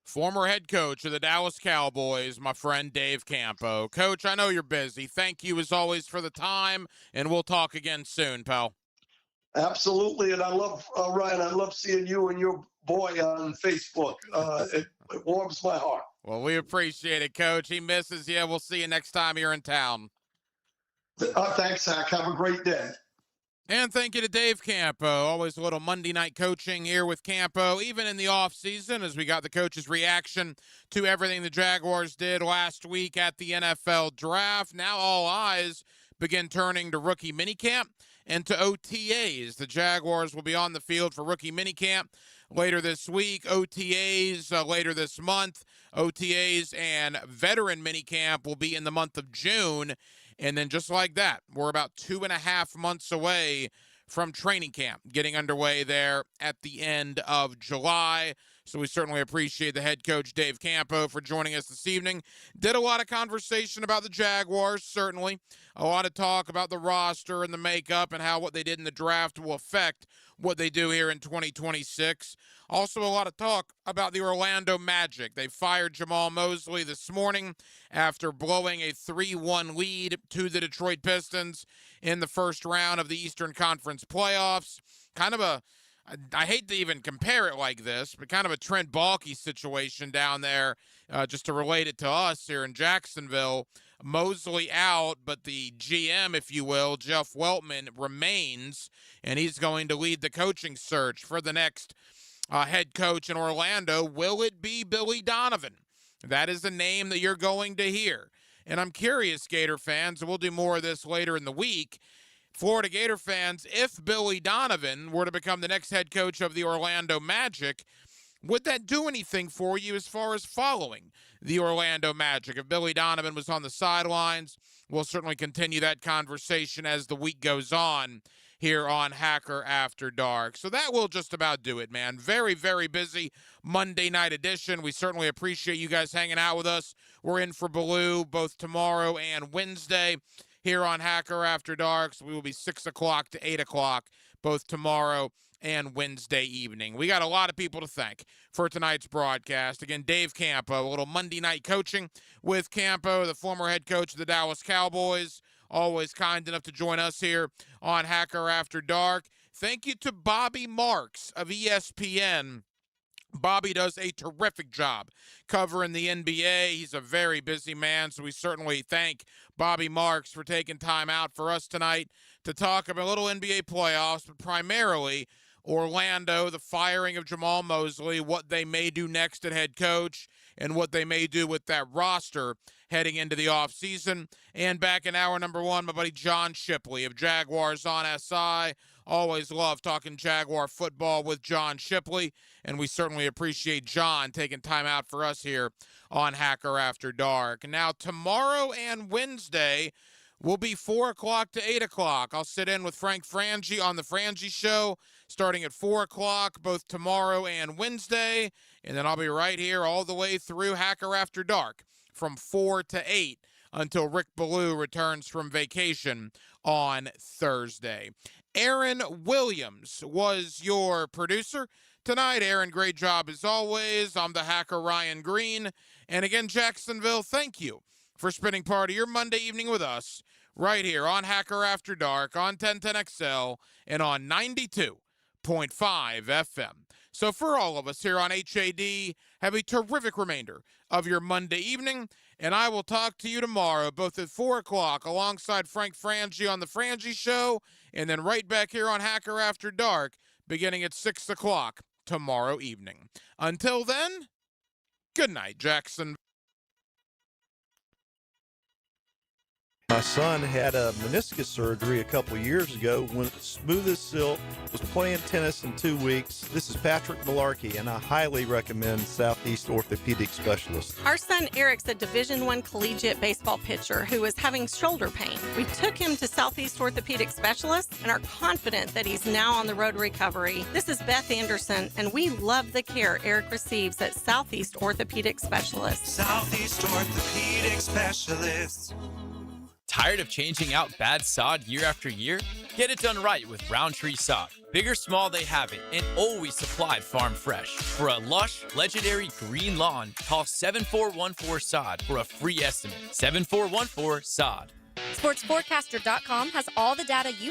Former head coach of the Dallas Cowboys, my friend Dave Campo. Coach, I know you're busy. Thank you, as always, for the time, and we'll talk again soon, pal. Absolutely, and I love Ryan. I love seeing you and your boy on Facebook. It warms my heart. Well, we appreciate it, Coach. He misses you. We'll see you next time you're in town. Thanks, Zach. Have a great day. And thank you to Dave Campo. Always a little Monday night coaching here with Campo, even in the offseason, as we got the coach's reaction to everything the Jaguars did last week at the NFL Draft. Now all eyes begin turning to rookie minicamp and to OTAs. The Jaguars will be on the field for rookie minicamp later this week, OTAs later this month. OTAs and veteran minicamp will be in the month of June. And then just like that, we're about 2.5 months away from training camp getting underway there at the end of July. So we certainly appreciate the head coach, Dave Campo, for joining us this evening. Did a lot of conversation about the Jaguars, certainly. A lot of talk about the roster and the makeup and how what they did in the draft will affect what they do here in 2026. Also, a lot of talk about the Orlando Magic. They fired Jamal Mosley this morning after blowing a 3-1 lead to the Detroit Pistons in the first round of the Eastern Conference playoffs. Kind of a, I hate to even compare it like this, but kind of a Trent Baalke situation down there, just to relate it to us here in Jacksonville. Mosley out, but the GM, if you will, Jeff Weltman, remains, and he's going to lead the coaching search for the next head coach in Orlando. Will it be Billy Donovan? That is the name that you're going to hear. And I'm curious, Gator fans, and we'll do more of this later in the week, Florida Gator fans, if Billy Donovan were to become the next head coach of the Orlando Magic, would that do anything for you as far as following the Orlando Magic? If Billy Donovan was on the sidelines, we'll certainly continue that conversation as the week goes on here on Hacker After Dark. So that will just about do it, man. Very, very busy Monday night edition. We certainly appreciate you guys hanging out with us. We're in for Baloo both tomorrow and Wednesday here on Hacker After Dark. So we will be 6 o'clock to 8 o'clock both tomorrow and Wednesday evening. We got a lot of people to thank for tonight's broadcast. Again, Dave Campo, a little Monday night coaching with Campo, the former head coach of the Dallas Cowboys, always kind enough to join us here on Hacker After Dark. Thank you to Bobby Marks of ESPN. Bobby does a terrific job covering the NBA. He's a very busy man, so we certainly thank Bobby Marks for taking time out for us tonight to talk about a little NBA playoffs, but primarily Orlando, the firing of Jamal Mosley, what they may do next at head coach, and what they may do with that roster heading into the offseason. And back in hour number one, my buddy John Shipley of Jaguars on SI. Always love talking Jaguar football with John Shipley, and we certainly appreciate John taking time out for us here on Hacker After Dark. Now, tomorrow and Wednesday will be 4 o'clock to 8 o'clock. I'll sit in with Frank Frangie on The Frangie Show starting at 4 o'clock both tomorrow and Wednesday, and then I'll be right here all the way through Hacker After Dark from 4 to 8 until Rick Ballou returns from vacation on Thursday. Aaron Williams was your producer tonight. Aaron, great job as always. I'm the hacker Ryan Green. And again, Jacksonville, thank you for spending part of your Monday evening with us right here on Hacker After Dark, on 1010XL, and on 92.5 FM. So for all of us here on HAD, have a terrific remainder of your Monday evening, and I will talk to you tomorrow, both at 4 o'clock, alongside Frank Frangie on The Frangie Show, and then right back here on Hacker After Dark, beginning at 6 o'clock tomorrow evening. Until then, good night, Jackson. My son had a meniscus surgery a couple years ago. Went smooth as silk, was playing tennis in 2 weeks. This is Patrick Malarkey, and I highly recommend Southeast Orthopedic Specialists. Our son Eric's a Division I collegiate baseball pitcher who is having shoulder pain. We took him to Southeast Orthopedic Specialists and are confident that he's now on the road to recovery. This is Beth Anderson, and we love the care Eric receives at Southeast Orthopedic Specialists. Southeast Orthopedic Specialists. Tired of changing out bad sod year after year? Get it done right with Roundtree Sod. Big or small, they have it, and always supplied farm fresh. For a lush, legendary green lawn, call 7414-SOD for a free estimate. 7414-SOD. SportsForecaster.com has all the data you